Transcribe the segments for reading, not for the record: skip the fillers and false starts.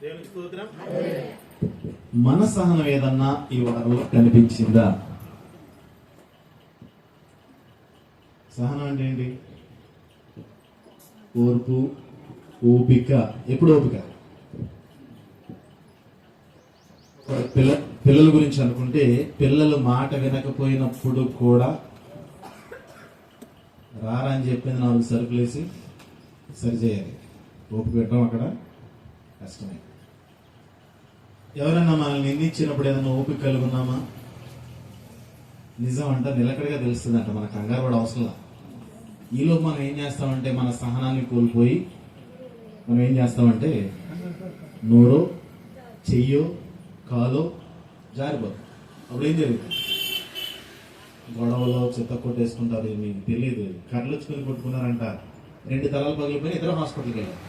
దేవునికి స్తోత్రం. మన సహనం ఏదన్నా ఈ వారంలో కనిపించిందా? సహనం అంటే ఏంటి? ఓర్పు, ఓపిక. ఎప్పుడు ఓపిక? పిల్లల గురించి అనుకుంటే, పిల్లలు మాట వినకపోయినప్పుడు కూడా రారా అని చెప్పింది 4 సరుకులేసి సరిచేయాలి. ఓపిక పెట్టడం అక్కడ కష్టమే. ఎవరన్నా మనల్ని నిందించినప్పుడు ఏదన్నా ఓపిక కలిగి ఉన్నామా? నిజం అంట నిలకడగా తెలుస్తుందంట, మన కంగారు కూడా అవసరం. ఈలో మనం ఏం చేస్తామంటే, మన సహనాన్ని కోల్పోయి మనం ఏం చేస్తామంటే, నోరో చెయ్యో కాలో జారిపోదు. అప్పుడు ఏం జరుగుతుంది? గొడవలో చెత్త కొట్టేసుకుంటారు. మీకు తెలియదు, కర్రలుచ్చుకొని కొట్టుకున్నారంట, 2 తలాలు పగిలిపోయి ఇద్దరు హాస్పిటల్కి వెళ్ళారు.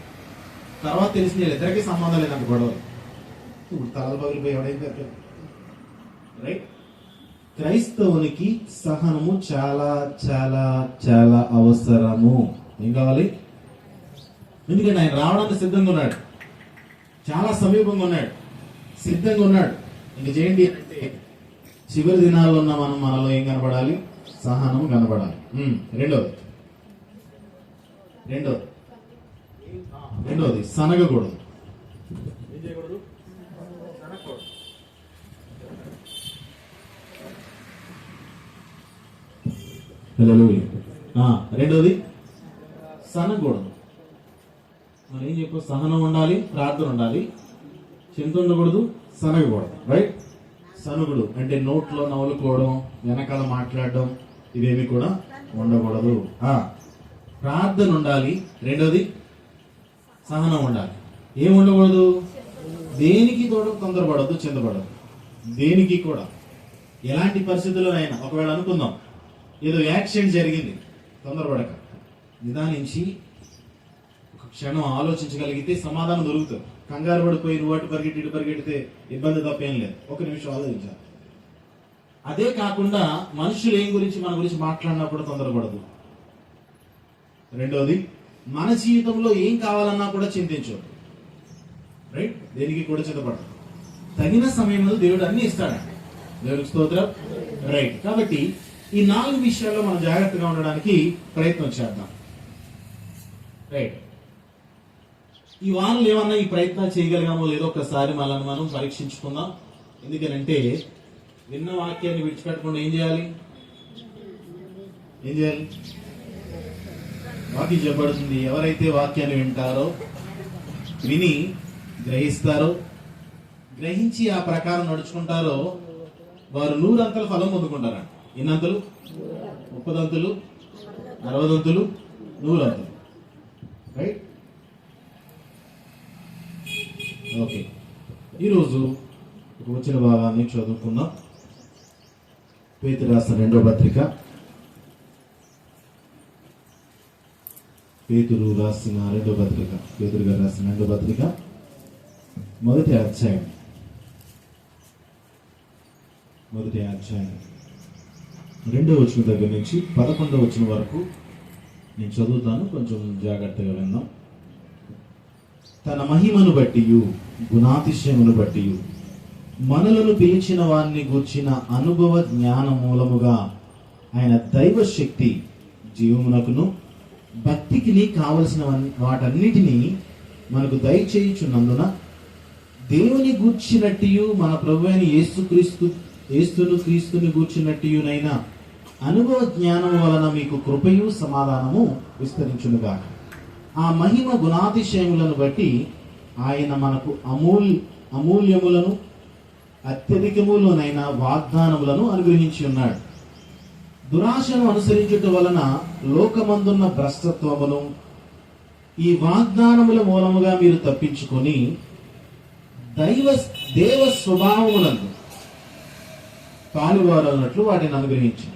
తర్వాత తెలిసింది ఇద్దరికి సంబంధం లేదంట గొడవలు. ఇప్పుడు తలాలు పగిలిపోయి ఎవడైం కట్టారు, రైట్? క్రైస్తవునికి సహనము చాలా చాలా చాలా అవసరము. ఏం కావాలి? ఎందుకంటే ఆయన రావడానికి సిద్ధంగా ఉన్నాడు, చాలా సమీపంగా ఉన్నాడు, సిద్ధంగా ఉన్నాడు. ఇంక చేయండి అంటే చివరి దినాల్లో ఉన్న మనం మనలో ఏం కనబడాలి? సహనం కనబడాలి. రెండోది సనగకూడదు. ఏం చేయకూడదు? సనగకూడదు. రెండోది సనగకూడదు. మనం ఏం చెప్పు? సహనం ఉండాలి, ప్రార్థన ఉండాలి, చింత ఉండకూడదు, సనగకూడదు. రైట్? సనుగుడు అంటే నోట్లో నవ్వులుకోవడం, వెనకాల మాట్లాడడం, ఇవేమి కూడా ఉండకూడదు. ప్రార్థన ఉండాలి. రెండోది సహనం ఉండాలి. ఏం ఉండకూడదు? దేనికి కూడా తొందరపడద్దు, చింతపడద్దు. దేనికి కూడా ఎలాంటి పరిస్థితుల్లోనైనా, ఒకవేళ అనుకుందాం ఏదో యాక్సిడెంట్ జరిగింది, తొందరపడక నిదానించి ఒక క్షణం ఆలోచించగలిగితే సమాధానం దొరుకుతుంది. కంగారు పడిపోయి నువ్వు అటు పరిగెట్టి ఇటు పరిగెడితే ఇబ్బంది తప్పేం లేదు. ఒక నిమిషం ఆలోచించాలి. అదే కాకుండా మనుషులు ఏం గురించి మన గురించి మాట్లాడినప్పుడు తొందరపడదు. రెండోది మన జీవితంలో ఏం కావాలన్నా కూడా చింతించవద్దు. రైట్? దేనికి కూడా చింతపడదు. తగిన సమయంలో దేవుడు అన్ని ఇస్తాడండి. దేవుడికి స్తోత్రం. రైట్? కాబట్టి ఈ 4 విషయాల్లో మనం జాగ్రత్తగా ఉండడానికి ప్రయత్నం చేద్దాం. రైట్? ఈ వారంలో ఏమన్నా ఈ ప్రయత్నాలు చేయగలిగామో లేదో ఒకసారి మనల్ని మనం పరీక్షించుకుందాం. ఎందుకనంటే విన్న వాక్యాన్ని విడిచిపెట్టకుండా ఏం చేయాలి? వాక్యం చెప్పబడుతుంది, ఎవరైతే వాక్యాన్ని వింటారో, విని గ్రహిస్తారో, గ్రహించి ఆ ప్రకారం నడుచుకుంటారో వారు 100 అంతల ఫలం పొందుకుంటారంట. ఎన్నంతలు? 30 అంతులు, 60 అంతులు, 100 అంతులు. రైట్? ఓకే, ఈరోజు వచ్చిన భాగాన్ని చదువుకుందాం. పేతురు రాసిన 2వ పత్రిక, పేతురు గారు రాసిన 2వ పత్రిక 1వ అధ్యాయం 2వ వచనం దగ్గర నుంచి 11వ వచనం వరకు నేను చదువుతాను, కొంచెం జాగ్రత్తగా విందాం. తన మహిమను బట్టియు గుణాతిశయమును బట్టియు మనలను పిలిచిన వారిని గూర్చిన అనుభవ జ్ఞాన మూలముగా ఆయన దైవ శక్తి జీవమునకును భక్తికి కావలసిన వాటన్నిటినీ మనకు దయచేయుచున్నందున దేవుని గూర్చినట్టు మన ప్రభువైన క్రీస్తుని గూర్చినట్టునైనా అనుభవ జ్ఞానము వలన మీకు కృపయు సమాధానము విస్తరించునుగా. ఆ మహిమ గుణాతిశయములను బట్టి ఆయన మనకు అమూల్యములను అత్యధికములనైన వాగ్దానములను అనుగ్రహించి ఉన్నాడు. దురాశను అనుసరించుట వలన లోకమందున్న భ్రష్టత్వమును ఈ వాగ్దానముల మూలముగా మీరు తప్పించుకొని దేవ స్వభావములందు పాలువారన్నట్లు వాటిని అనుగ్రహించి,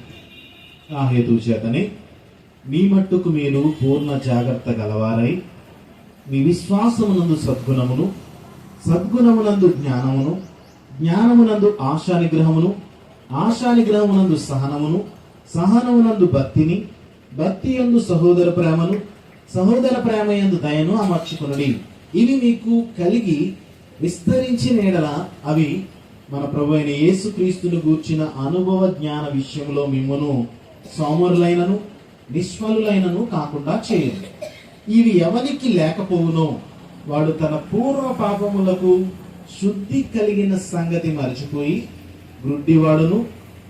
ఆ హేతువు చేతనే మీ మట్టుకు మీరు పూర్ణ జాగ్రత్త గలవారై మీ విశ్వాసమునందు సద్గుణమును, సద్గుణమునందు జ్ఞానమును, జ్ఞానమునందు ఆశానిగ్రహమును, ఆశానిగ్రహమునందు సహనమును, సహనమునందు భక్తిని, భక్తి యందు సహోదర ప్రేమను, సహోదర ప్రేమ యందు దయను అమర్చుకొనుడి. ఇవి మీకు కలిగి విస్తరించిన ఎడల అవి మన ప్రభు అయిన యేసుక్రీస్తును గూర్చిన అనుభవ జ్ఞాన విషయంలో మిమ్మును సోమరులైనను నిష్ఫలులైనను కాకుండా చేయదు. ఇవి ఎవరికి లేకపోవునో వాడు తన పూర్వ పాపములకు శుద్ధి కలిగిన సంగతి మరచిపోయి గ్రుడ్డివాడును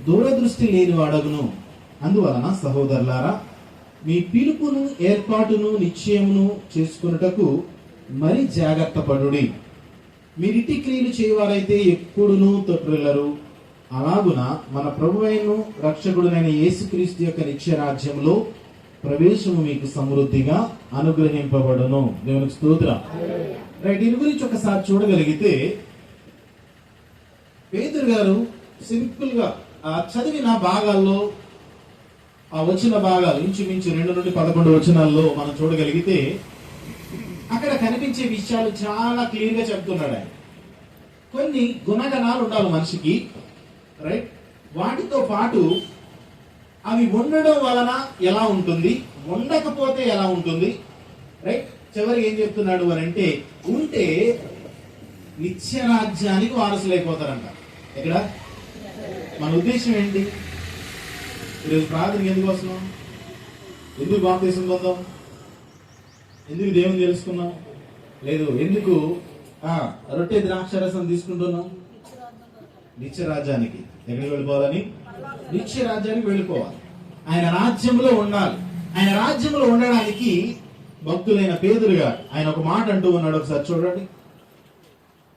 దూరదృష్టి లేనివాడగును. అందువలన సహోదరులారా, మీ పిలుపును ఏర్పాటును నిశ్చయమును చేసుకున్నటకు మరి జాగ్రత్త పడుడి. మీరిటి క్రియలు చేయవారైతే ఎప్పుడునూ తొట్టిల్లరు. అలాగున మన ప్రభువైన రక్షకుడునైన యేసుక్రీస్తు యొక్క నిత్య రాజ్యంలో ప్రవేశము మీకు సమృద్ధిగా అనుగ్రహింపబడును. దేవునికి స్తోత్రం. రైట్, దీని గురించి ఒకసారి చూడగలిగితే పేతురు గారు సింపుల్ గా చదివిన భాగాల్లో ఆ వచ్చిన భాగాలు ఇంచుమించు 2 నుండి 11 వచనాల్లో మనం చూడగలిగితే అక్కడ కనిపించే విషయాలు చాలా క్లియర్ గా చెప్తున్నాడు ఆయన. కొన్ని గుణగణాలు ఉండాలి మనిషికి, రైట్? వాటితో పాటు అవి ఉండడం వలన ఎలా ఉంటుంది, ఉండకపోతే ఎలా ఉంటుంది, రైట్? చివరికి ఏం చెప్తున్నాడు అని అంటే, ఉంటే నిత్యరాజ్యానికి వారసులైపోతారంట. ఎక్కడ మన ఉద్దేశం ఏంటి? ఈరోజు ప్రార్థనకి ఎందుకు వస్తున్నాం? ఎందుకు బాప్తీసం పొందాం? ఎందుకు దేవుని తెలుసుకున్నాం? లేదు, ఎందుకు రొట్టె ద్రాక్షరసం తీసుకుంటున్నాం? నిత్యరాజ్యానికి. ఎక్కడికి వెళ్ళిపోవాలని? నిత్యరాజ్యానికి వెళ్ళిపోవాలి. ఆయన రాజ్యంలో ఉండాలి. ఆయన రాజ్యంలో ఉండడానికి భక్తులైన పేతురుగా ఆయన ఒక మాట అంటూ ఉన్నాడు. ఒకసారి చూడండి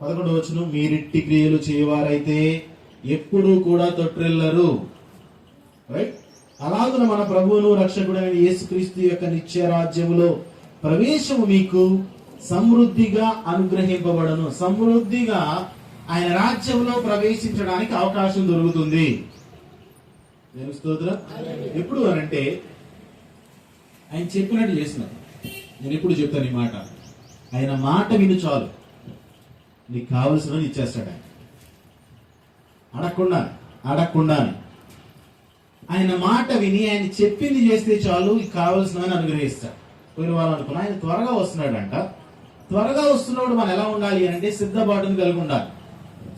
11వ వచనం. మీరిట్టి క్రియలు చేయవారైతే ఎప్పుడూ కూడా తొట్టిల్లరు. రైట్? అలాగున మన ప్రభువును రక్షకుడైన యేసుక్రీస్తు యొక్క నిత్య రాజ్యములో ప్రవేశము మీకు సమృద్ధిగా అనుగ్రహింపబడను. సమృద్ధిగా ఆయన రాజ్యంలో ప్రవేశించడానికి అవకాశం దొరుకుతుంది. నేను స్తోత్రం. ఎప్పుడు అనంటే ఆయన చెప్పినట్టు చేసినారు. నేను ఎప్పుడు చెప్తాను ఈ మాట, ఆయన మాట విను చాలు, నీకు కావలసినవి ఇచ్చేస్తాడు. ఆయన అడగకుండానే ఆయన మాట విని ఆయన చెప్పింది చేస్తే చాలు, కావలసినవని అనుగ్రహిస్తాడు. పోయిన వాళ్ళు అనుకున్నా ఆయన త్వరగా వస్తున్నాడంట. త్వరగా వస్తున్నాడు. మనం ఎలా ఉండాలి అంటే సిద్ధపాటును కలిగి ఉండాలి.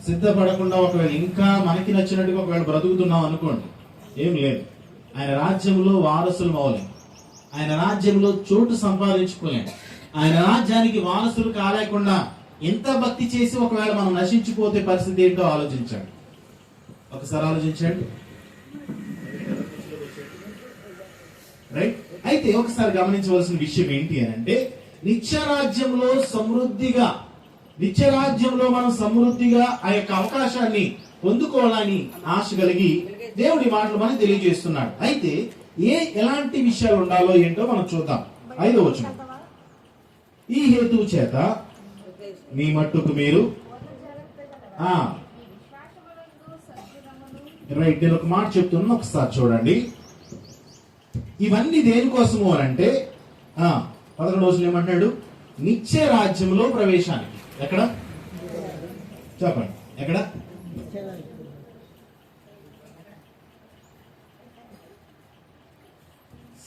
సిద్ధపడకుండా ఒకవేళ ఇంకా మనకి నచ్చినట్టుగా ఒకవేళ బ్రతుకుతున్నాం అనుకోండి, ఏం లేదు. ఆయన రాజ్యంలో వారసులు మౌలేం, ఆయన రాజ్యంలో చోటు సంపాదించుకోలేం, ఆయన రాజ్యానికి వారసులు కాలేకుండా ఎంత భక్తి చేసి ఒకవేళ మనం నశించిపోతే పరిస్థితి ఏంటో ఆలోచించండి. ఒకసారి ఆలోచించండి. రైట్? అయితే ఒకసారి గమనించవలసిన విషయం ఏంటి అని అంటే, నిత్యరాజ్యంలో నిత్యరాజ్యంలో మనం సమృద్ధిగా ఆ యొక్క అవకాశాన్ని పొందుకోవాలని ఆశ కలిగి దేవుడి మాటలు మనకు తెలియజేస్తున్నాడు. అయితే ఎలాంటి విషయాలు ఉండాలో ఏంటో మనం చూద్దాం. 5వ వచనం. ఈ హేతువు చేత మీ మట్టుకు మీరు రైట్, నేను ఒక మాట చెప్తున్నా, ఒకసారి చూడండి. ఇవన్నీ దేనికోసము అని అంటే 11వ వచనం ఏమంటాడు? నిత్య రాజ్యంలో ప్రవేశానికి. ఎక్కడ చెప్పండి, ఎక్కడ?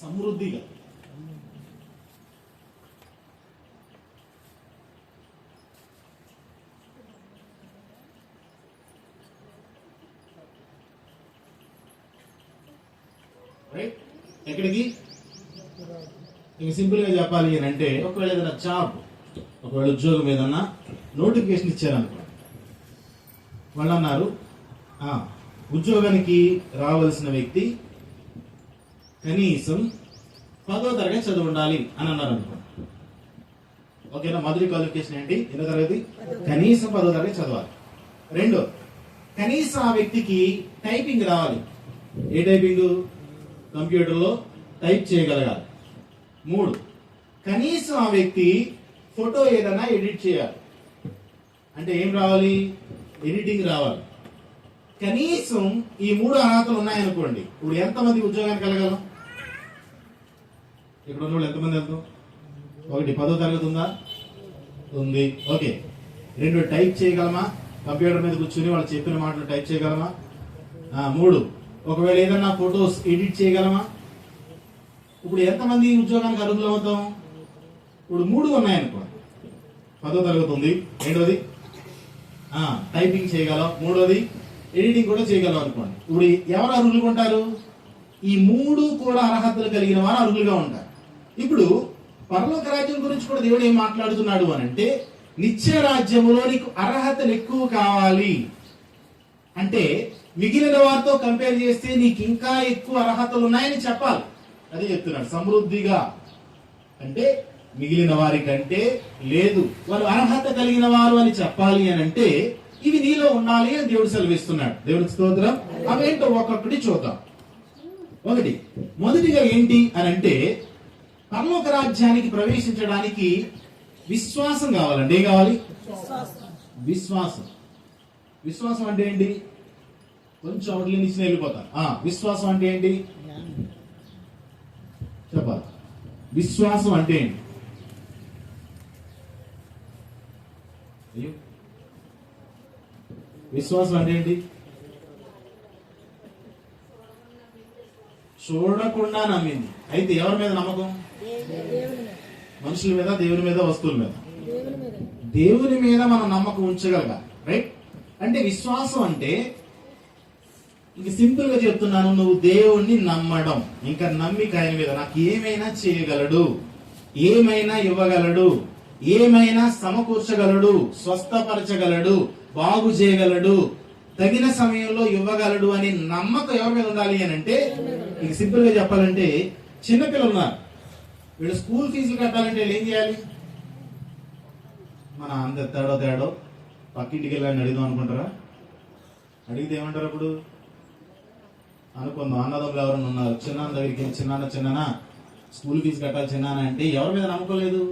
సమృద్ధిగా. రైట్? ఎక్కడికి? ఇక సింపుల్ గా చెప్పాలి అని అంటే, ఒకవేళ ఏదైనా జాబ్, ఒకవేళ ఉద్యోగం ఏదన్నా నోటిఫికేషన్ ఇచ్చారనుకో, వాళ్ళు అన్నారు ఉద్యోగానికి రావాల్సిన వ్యక్తి కనీసం 10వ తరగతి చదువు ఉండాలి అని అన్నారు అనుకో. ఓకేనా? మొదటి క్వాలిఫికేషన్ ఏంటి? 8వ తరగతి, కనీసం 10వ తరగతి చదవాలి. 2, కనీసం ఆ వ్యక్తికి టైపింగ్ రావాలి. ఏ టైపింగ్? కంప్యూటర్లో టైప్ చేయగలగాలి. 3, కనీసం ఆ వ్యక్తి ఫోటో ఏదైనా ఎడిట్ చేయాలి. అంటే ఏం రావాలి? ఎడిటింగ్ రావాలి. కనీసం ఈ 3 అర్హతలు ఉన్నాయనుకోండి, ఇప్పుడు ఎంతమంది ఉద్యోగానికి వెళ్ళగలం? ఇక్కడ ఉన్న వాళ్ళు ఎంతమంది వెళ్తాం? 1, 10వ తరగతి ఉందా? ఉంది. ఓకే. 2, టైప్ చేయగలమా? కంప్యూటర్ మీద కూర్చుని వాళ్ళు చెప్పిన మాటలు టైప్ చేయగలమా? 3, ఒకవేళ ఏదన్నా ఫోటోస్ ఎడిట్ చేయగలమా? ఇప్పుడు ఎంతమంది ఉద్యోగానికి అర్హులు అవుతాం? ఇప్పుడు 3 ఉన్నాయనుకోండి. 10వ తరగతి ఉంది. 2వది టైపింగ్ చేయగలం, మూడోది ఎడిటింగ్ కూడా చేయగలం అనుకోండి. ఇప్పుడు ఎవరు అర్హులుగా ఉంటారు? ఈ మూడు కూడా అర్హతలు కలిగిన వారు అర్హులుగా ఉంటారు. ఇప్పుడు పరలోక రాజ్యం గురించి కూడా దేవుడు ఏం మాట్లాడుతున్నాడు అని అంటే, నిత్య రాజ్యములో నీకు అర్హతలు ఎక్కువ కావాలి అంటే మిగిలిన వారితో కంపేర్ చేస్తే నీకు ఇంకా ఎక్కువ అర్హతలు ఉన్నాయని చెప్పాలి. అది చెప్తున్నాడు. సమృద్ధిగా అంటే మిగిలిన వారి కంటే లేదు, వారు అర్హత కలిగిన వారు అని చెప్పాలి అని అంటే ఇవి నీలో ఉండాలి అని దేవుడు సెలవిస్తున్నాడు. దేవుడికి స్తోత్రం. అవేంటో ఒక్కొక్కటి చూద్దాం. మొదటిగా ఏంటి అని అంటే, పరలోక రాజ్యానికి ప్రవేశించడానికి విశ్వాసం కావాలండి. ఏం కావాలి? విశ్వాసం. విశ్వాసం అంటే ఏంటి? కొంచెం అవుట్లీ నుంచి వెళ్ళిపోతాను. విశ్వాసం అంటే ఏంటి చెప్పాలి. విశ్వాసం అంటే ఏంటి? విశ్వాసం అంటే ఏంటి? చూడకుండా నమ్మింది. అయితే ఎవరి మీద నమ్మకం? మనుషుల మీద, దేవుని మీద, వస్తువుల మీద? దేవుని మీద మనం నమ్మకం ఉంచగలగాలి. రైట్? అంటే విశ్వాసం అంటే ఇంక సింపుల్ గా చెప్తున్నాను, నువ్వు దేవుణ్ణి నమ్మడం. ఇంకా నమ్మిక ఆయన మీద నాకు ఏమైనా చేయగలడు, ఏమైనా ఇవ్వగలడు, ఏమైనా సమకూర్చగలడు, స్వస్థపరచగలడు, బాగు చేయగలడు, తగిన సమయంలో ఇవ్వగలడు అని నమ్మకం ఎవరి మీద ఉండాలి అని అంటే, ఇంక సింపుల్ గా చెప్పాలంటే, చిన్నపిల్లలు ఉన్నారు, వీళ్ళు స్కూల్ ఫీజులు కట్టాలంటే ఏం చేయాలి? మన అంత తేడో పక్కింటికి వెళ్ళాలని అడుగుదాం అనుకుంటారా? అడిగితే ఏమంటారు? అప్పుడు అనుకుందాం, అన్నదమ్ములు ఎవరైనా ఉన్నారు, చిన్నాన్న దగ్గరికి వెళ్ళి చిన్నాన్న స్కూల్ ఫీజు కట్టాలి చిన్నాన్న అంటే ఎవరి మీద నమ్మకం లేదు?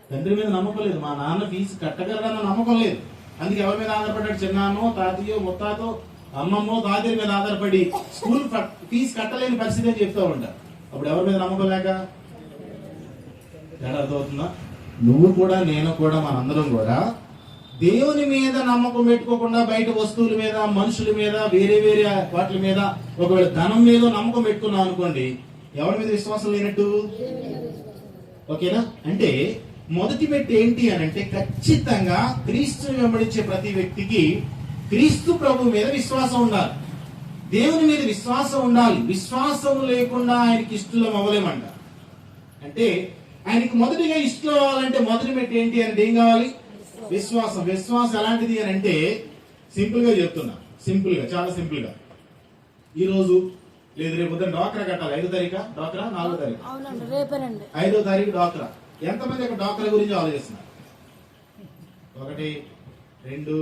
తండ్రి మీద నమ్మకం లేదు. మా నాన్న ఫీజు కట్టగలడన్న నమ్మకం లేదు. అందుకే ఎవరి మీద ఆధారపడ్డాడు? చిన్నాన్నో, తాతయ్యో, ముత్తాతో, అమ్మమ్మో, తాతయ్య మీద ఆధారపడి స్కూల్ ఫీజు కట్టలేని పరిస్థితి అని చెప్తూ ఉంటారు. అప్పుడు ఎవరి మీద నమ్మకం లేక తేడా అర్థమవుతుందా? నువ్వు కూడా, నేను కూడా, మనందరం కూడా దేవుని మీద నమ్మకం పెట్టుకోకుండా బయట వస్తువుల మీద, మనుషుల మీద, వేరే వేరే వాటి మీద, ఒకవేళ ధనం మీద నమ్మకం పెట్టుకున్నాం అనుకోండి, ఎవరి మీద విశ్వాసం లేనట్టు. ఓకేనా? అంటే మొదటి మెట్టు ఏంటి అని అంటే, ఖచ్చితంగా క్రీస్తుని వెంబడించే ప్రతి వ్యక్తికి క్రీస్తు ప్రభు మీద విశ్వాసం ఉండాలి, దేవుని మీద విశ్వాసం ఉండాలి. విశ్వాసం లేకుండా ఆయనకి ఇష్టం అవ్వలేమంట. అంటే ఆయనకి మొదటిగా ఇష్టం అవ్వాలంటే మొదటి మెట్టు ఏంటి అంటే ఏం కావాలి? విశ్వాసం. విశ్వాసం ఎలాంటిది అని అంటే సింపుల్ గా చెప్తున్నా, చాలా సింపుల్ గా. ఈ రోజు లేదు రేపు పొద్దున్న డాక్రా కట్టాలి. 5వ తారీఖు డాక్రా, 4వ తారీఖు? 5వ తారీఖు డాక్రా. ఎంతమంది ఒక డాక్టర్ గురించి ఆలోచిస్తున్నారు? 1 2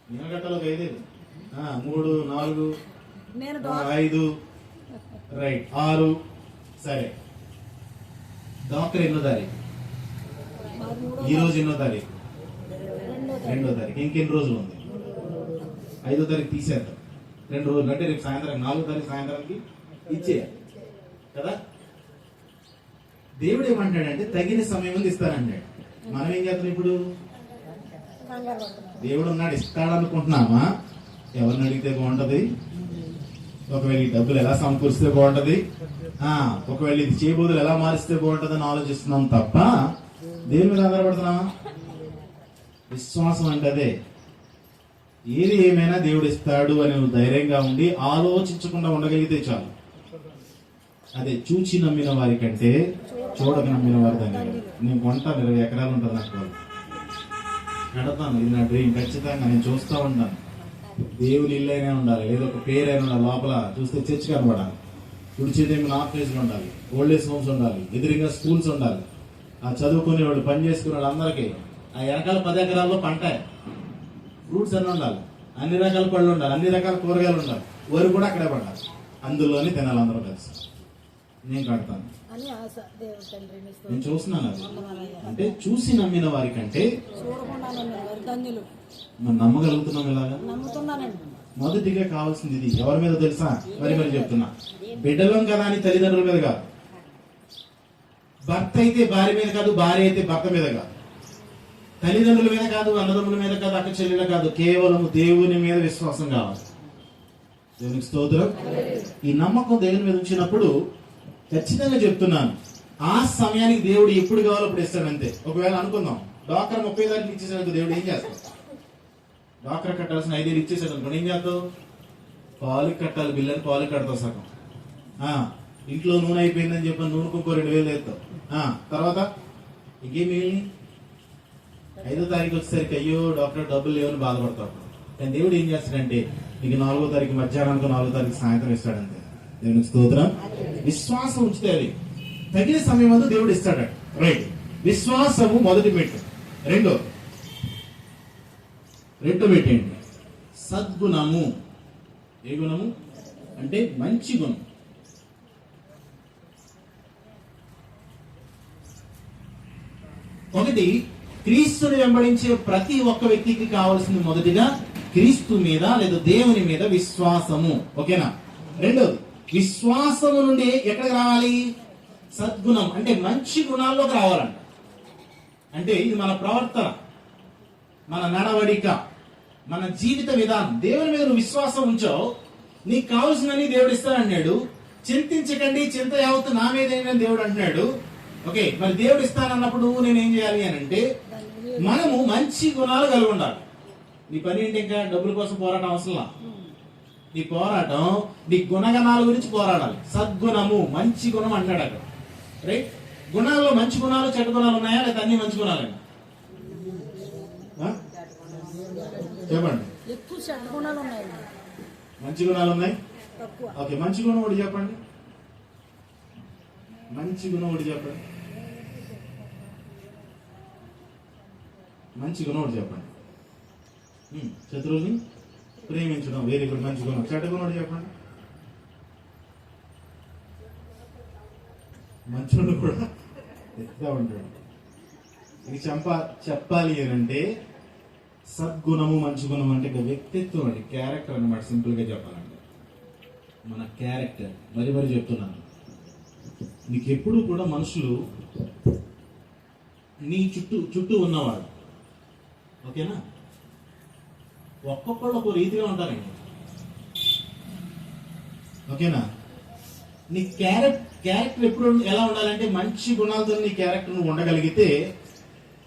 నేను కట్టాలి, 5 3 4 5 రైట్ 6. సరే, డాక్టర్ ఎన్నో తారీఖు? ఈ రోజు ఎన్నో తారీఖు? 2వ తారీఖు. ఇంకెన్ని రోజులు ఉంది? 5వ తారీఖు తీసేద్దాం. 2 రోజులు అంటే రేపు సాయంత్రం 4వ తారీఖు సాయంత్రానికి ఇచ్చేయాలి కదా. దేవుడు ఏమంటాడంటే తగిన సమయం ముందు ఇస్తానంటాడు. మనం ఏం చేస్తాం ఇప్పుడు? దేవుడు ఉన్నాడు ఇస్తాడనుకుంటున్నామా? ఎవరిని అడిగితే బాగుంటది? ఒకవేళ ఈ డబ్బులు ఎలా సమకూరిస్తే బాగుంటది, ఒకవేళ ఇది చేయబోదులు ఎలా మారిస్తే బాగుంటది అని ఆలోచిస్తున్నాం తప్ప దేని మీద ఆధారపడుతున్నామా? విశ్వాసం అంటే అదే. ఏది ఏమైనా దేవుడు ఇస్తాడు అని నువ్వు ధైర్యంగా ఉండి ఆలోచించకుండా ఉండగలిగితే చాలు. అదే చూచి నమ్మిన వారి కంటే చూడక నమ్మిన వారి ధన్యులు. నేను కొంటాను, 20 ఎకరాలు ఉంటుంది నాకు, కడతాను. ఇది నా డ్రీమ్. ఖచ్చితంగా నేను చూస్తూ ఉంటాను. దేవుని ఇల్లు అయినా ఉండాలి, లేదా ఒక పేరు అయినా ఉండాలి, లోపల చూస్తే చర్చ్ కనబడాలి, కుడిచేదేమి ఆఫీసులు ఉండాలి, ఓల్డ్ ఏజ్ హోమ్స్ ఉండాలి, ఎదురుగా స్కూల్స్ ఉండాలి, ఆ చదువుకునే వాళ్ళు, పని చేసుకునే వాళ్ళు అందరికీ ఆ వెనకాల 10 ఎకరాల్లో పంట, ఫ్రూట్స్ అన్నీ ఉండాలి, అన్ని రకాల పళ్ళు ఉండాలి, అన్ని రకాల కూరగాయలు ఉండాలి, వరి కూడా అక్కడే పడాలి, అందులోనే తినాలి అందరూ కలిసి. నేను కడతాను, నేను చూస్తున్నాను. అది అంటే చూసి నమ్మిన వారి కంటే మనం నమ్మగలుగుతున్నాం. ఇలాగా మొదటిగా కావాల్సింది ఇది. ఎవరి మీద తెలుసా? మరి చెప్తున్నా, బిడ్డలం కదా అని తల్లిదండ్రుల మీద కాదు, భర్త అయితే భార్య మీద కాదు, భార్య అయితే భర్త మీద కాదు, తల్లిదండ్రుల మీద కాదు, అన్నదమ్ముల మీద కాదు, అక్క చెల్లెల కాదు, కేవలం దేవుని మీద విశ్వాసం కావాలి. దేవునికి స్తోత్రం. ఈ నమ్మకం దేవుని మీద ఉంచినప్పుడు ఖచ్చితంగా చెప్తున్నాను, ఆ సమయానికి దేవుడు ఎప్పుడు కావాలో అప్పుడు ఇస్తాడు అంతే. ఒకవేళ అనుకుందాం డాక్టర్ 30 తారీఖు ఇచ్చేసాడు, దేవుడు ఏం చేస్తాడు? డాక్టర్ కట్టాల్సిన 5,000 ఇచ్చేసాడు అనుకోండి, ఏం చేస్తావు? పాలు కట్టాలి, బిల్లని పాలు కడతావు సగం. ఇంట్లో నూనె అయిపోయిందని చెప్పి నూనెకు ఇంకో 2,000 వేస్తావు. తర్వాత ఇంకేమి 5వ తారీఖు వచ్చేసరికి అయ్యో డాక్టర్ డబ్బులు లేవని బాధపడతావు. కానీ దేవుడు ఏం చేస్తాడంటే నీకు 4వ తారీఖు మధ్యాహ్నానికి 4వ తారీఖు సాయంత్రం ఇస్తాడంతే. దేవునికి స్తోత్రం. విశ్వాసం ఉంచితే అది తగిన సమయం అందు దేవుడు ఇస్తాడు. రైట్, విశ్వాసము మొదటి మెట్టు. రెండో పెట్టేయండి సద్గుణము. ఏ గుణము అంటే మంచి గుణం. ఒకటి, క్రీస్తుని వెంబడించే ప్రతి ఒక్క వ్యక్తికి కావాల్సింది మొదటిగా క్రీస్తు మీద లేదా దేవుని మీద విశ్వాసము. ఓకేనా? రెండోది, విశ్వాసము నుండి ఎక్కడికి రావాలి? సద్గుణం అంటే మంచి గుణాల్లోకి రావాలంట. అంటే ఇది మన ప్రవర్తన, మన నడవడిక, మన జీవిత విధానం. దేవుని మీద నువ్వు విశ్వాసం ఉంచావు, నీకు కావాల్సినని దేవుడు ఇస్తానన్నాడు. చింతించకండి, చింత యావత్తు నా మీద ఏంటని దేవుడు అంటున్నాడు. ఓకే, మరి దేవుడు ఇస్తానన్నప్పుడు నేనేం చేయాలి అని అంటే మనము మంచి గుణాలు కలిగి ఉండాలి. నీ పని ఏంటి? ఇంకా డబ్బుల కోసం పోరాటం అవసరం. నీ పోరాటం నీ గుణగణాల గురించి పోరాడాలి. సద్గుణము, మంచి గుణం అంటాడు అక్కడ. రైట్, గుణాల్లో మంచి గుణాలు చెడ్డ గుణాలు ఉన్నాయా లేదా అన్ని మంచి గుణాలేనా? చెప్పండి. మంచి గుణాలు ఉన్నాయి. ఓకే, మంచి గుణం ఒకటి చెప్పండి. మంచి గుణం ఒకటి చెప్పండి. మంచి గుణం ఒకటి చెప్పండి. శత్రువుని ప్రేమించడం, వెరీ గుడ్, మంచి గుణం. చెడ్డ గుణం ఒకటి చెప్పండి. మంచోడు కూడా ఎత్తుగా ఉంటాడు. ఇది చెప్పాలి అంటే సద్గుణము మంచి గుణం అంటే వ్యక్తిత్వం అండి, క్యారెక్టర్ అన్నమాట. సింపుల్ గా చెప్పాలంటే మన క్యారెక్టర్. మరి చెప్తున్నాను, నీకు ఎప్పుడు కూడా మనుషులు నీ చుట్టూ ఉన్నవాడు. ఓకేనా? ఒక్కొక్కళ్ళు ఒక రీతిగా ఉంటారండి. ఓకేనా? నీ క్యారెక్టర్ ఎప్పుడు ఎలా ఉండాలంటే మంచి గుణాలతో నీ క్యారెక్టర్ నువ్వు ఉండగలిగితే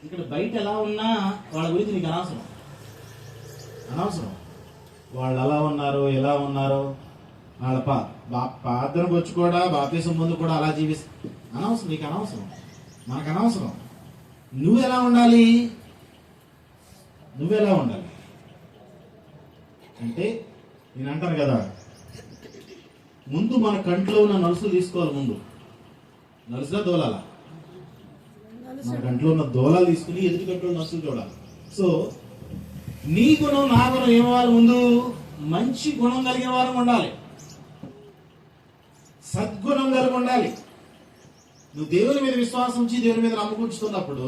ఇక్కడ బయట ఎలా ఉన్నా వాళ్ళ గురించి నీకు అనవసరం. వాళ్ళు ఎలా ఉన్నారో ఎలా ఉన్నారో, వాళ్ళ పాత్రకు వచ్చి కూడా బాప్తిసం ముందు కూడా అలా జీవిస్తా అనవసరం. నీకు అనవసరం, మనకు అనవసరం. నువ్వెలా ఉండాలి అంటే నేను అంటాను కదా, ముందు మన కంట్లో ఉన్న నలుసులు తీసుకోవాలి. ముందు నలుసులా దోలాలా? మన కంట్లో ఉన్న దోలాలు తీసుకుని ఎదుటి కంట్లో నలుసులు చూడాలి. సో నీ గుణం నా గుణం ఏమవ్వాలి? ముందు మంచి గుణం కలిగిన వారం ఉండాలి, సద్గుణం కలిగి ఉండాలి. నువ్వు దేవుని మీద విశ్వాసం ఉంచి దేవుని మీద నమ్మకుంచుతున్నప్పుడు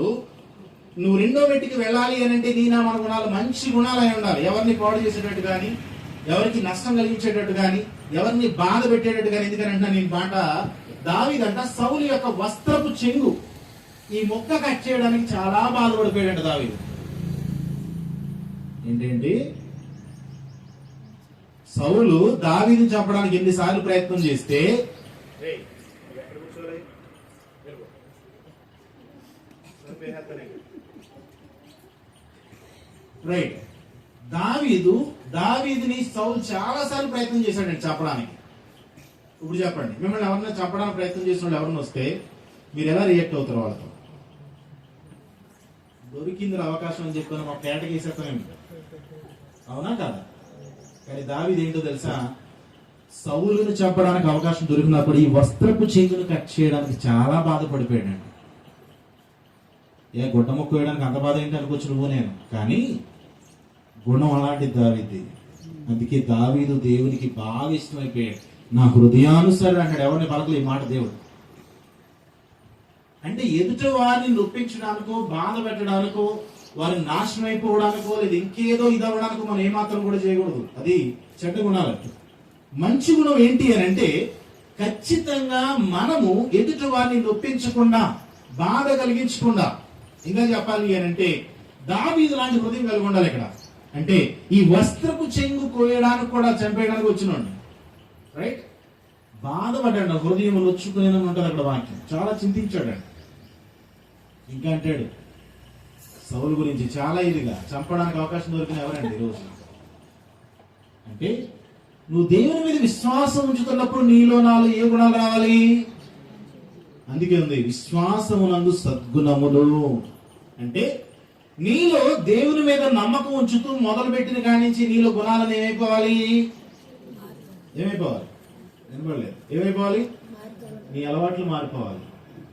నువ్వు రెండో వ్యక్తికి వెళ్ళాలి అని అంటే నీ నా మన గుణాలు మంచి గుణాలు అయి ఉండాలి. ఎవరిని పాడు చేసేటట్టు కానీ, ఎవరికి నష్టం కలిగించేటట్టు కానీ, ఎవరిని బాధ పెట్టేటట్టు కానీ. ఎందుకంటే నేను మాట దావీదంట సౌలు యొక్క వస్త్రపు చెంగు ఈ మొక్క కట్ చేయడానికి చాలా బాధపడిపోయాడంట దావీదు. ఏంటండి, సౌలు దావీదుని చంపడానికి ఎన్నిసార్లు ప్రయత్నం చేస్తే రైట్, దావీదుని సౌలు చాలా సార్లు ప్రయత్నం చేశాడండి చంపడానికి. ఇప్పుడు చెప్పండి, మిమ్మల్ని ఎవరన్నా చంపడానికి ప్రయత్నం చేసిన వాళ్ళు ఎవరన్నా వస్తే మీరు ఎలా రియాక్ట్ అవుతారు? వాళ్ళతో దొరికింది అవకాశం అని చెప్పాను మా కేటకి వేసేస్తామేమి, అవునా కాదా? కానీ దావీదు ఏంటో తెలుసా, సౌలుని చంపడానికి అవకాశం దొరికినప్పుడు ఈ వస్త్రపు చెంగును కట్ చేయడానికి చాలా బాధపడిపోయాడండి. గుడ్డ మొక్క వేయడానికి అంత బాధ ఏంటి అనుకోవచ్చు నువ్వు నేను, కానీ గుణం అలాంటి దావీదు. అందుకే దావీదు దేవునికి బాగా ఇష్టమైపోయాడు. నా హృదయానుసారి అన్నాడు. ఎవరిని పలకలు ఈ మాట దేవుడు. అంటే ఎదుట వారిని నొప్పించడానికో, బాధ పెట్టడానికో, వారిని నాశనం అయిపోవడానికో, లేదా ఇంకేదో ఇదవ్వడానికో మనం ఏమాత్రం కూడా చేయకూడదు. అది చెడ్డ గుణాలు. మంచి గుణం ఏంటి అని అంటే ఖచ్చితంగా మనము ఎదుట వారిని నొప్పించకుండా, బాధ కలిగించకుండా, ఇంకా చెప్పాలి అని అంటే దావీదు లాంటి హృదయం కలిగి ఉండాలి. ఇక్కడ అంటే ఈ వస్త్రపు చెంగు కోయడానికి కూడా చంపేయడానికి వచ్చినండి. రైట్, బాధపడ్డాడు, హృదయం నొచ్చుకుని ఉంటుంది అక్కడ వాక్యం. చాలా చింతించాడు. ఇంకా అంటాడు సౌలు గురించి చాలా ఇదిగా చంపడానికి అవకాశం దొరికిన ఎవరండి ఈరోజు అంటే, నువ్వు దేవుని మీద విశ్వాసం ఉంచుతున్నప్పుడు నీలో నాలో ఏ గుణాలు రావాలి? అందుకే ఉంది విశ్వాసమునందు సద్గుణములు. అంటే నీలో దేవుని మీద నమ్మకం ఉంచుతూ మొదలు పెట్టిన కాడి నుంచి నీలో గుణాలను ఏమైపోవాలి? వినపడలేదు. ఏమైపోవాలి? నీ అలవాట్లు మారిపోవాలి,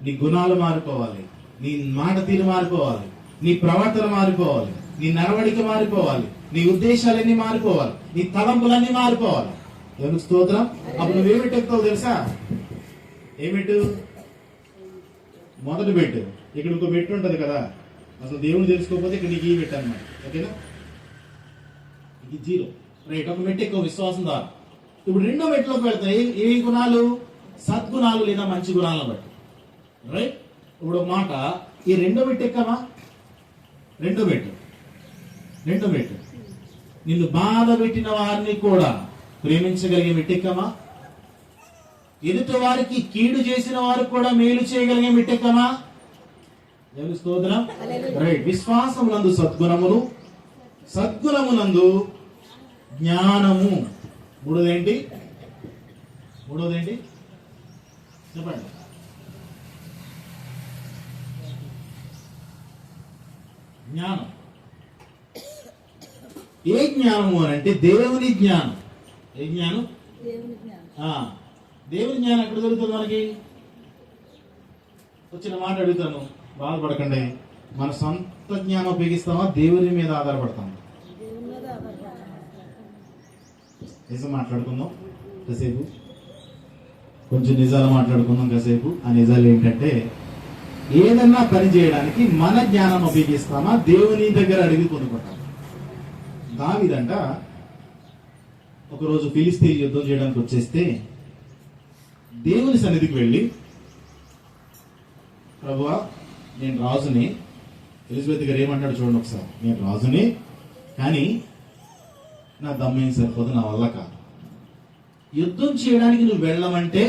నీ గుణాలు మారిపోవాలి, నీ మాట తీరు మారిపోవాలి, నీ ప్రవర్తన మారిపోవాలి, నీ నడవడిక మారిపోవాలి, నీ ఉద్దేశాలన్నీ మారిపోవాలి, నీ తలంపులన్నీ మారిపోవాలి. దేవునికి స్తోత్రం. అప్పుడు నువ్వేమిటెక్కుతావు తెలుసా? ఏమిట్టు? మొదటి బెట్టు. ఇక్కడ ఇంకో బెట్టు ఉంటది కదా, అసలు దేవుని తెలుసుకోకపోతే ఇక్కడ నీకు ఈ బెట్టు అనమాట. ఓకేనా? ఇది 0. రైట్. ఒక మెట్టు ఎక్కువ విశ్వాసం ద్వారా. ఇప్పుడు రెండో మెట్టులోకి వెళ్తాయి. ఏ గుణాలు? సద్గుణాలు లేదా మంచి గుణాలను బట్టి. రైట్. ఇప్పుడు ఒక మాట, ఈ రెండో మెట్టు ఎక్కమా? రెండో మెట్టు నిన్ను బాధ పెట్టిన వారిని కూడా ప్రేమించగలిగే మెట్టెక్కమా? ఎదుటి వారికి కీడు చేసిన వారికి కూడా మేలు చేయగలిగే మెట్టెక్కమా? దేవుని స్తోత్రం. రైట్. విశ్వాసమునందు సద్గుణములు, సద్గుణమునందు జ్ఞానము. మూడోదేంటి? చెప్పండి. జ్ఞానం. ఏ జ్ఞానము అని అంటే దేవుని జ్ఞానం. ఏ జ్ఞానం? దేవుని జ్ఞానం ఎక్కడ దొరుకుతుంది మనకి? వచ్చిన మాట అడుగుతాను, బాధపడకండి. మన సొంత జ్ఞానం ఉపయోగిస్తామా, దేవుని మీద ఆధారపడతామా? నిజం మాట్లాడుకుందాం కాసేపు, కొంచెం నిజాలు మాట్లాడుకుందాం కాసేపు. ఆ నిజాలు ఏంటంటే, ఏదన్నా పని చేయడానికి మన జ్ఞానం ఉపయోగిస్తామా, దేవుని దగ్గర అడిగి పొందుకుంటాం? దావీదంట ఒకరోజు ఫిలిస్తీ యుద్ధం చేయడానికి వచ్చేస్తే దేవుని సన్నిధికి వెళ్ళి, ప్రభువా నేను రాజుని. ఎలిజబెత్ గారు ఏమంటాడు చూడండి ఒకసారి, నేను రాజుని, కానీ నా దమ్మేం సరిపోదు, నా వల్ల కాదు. యుద్ధం చేయడానికి నువ్వు వెళ్ళమంటే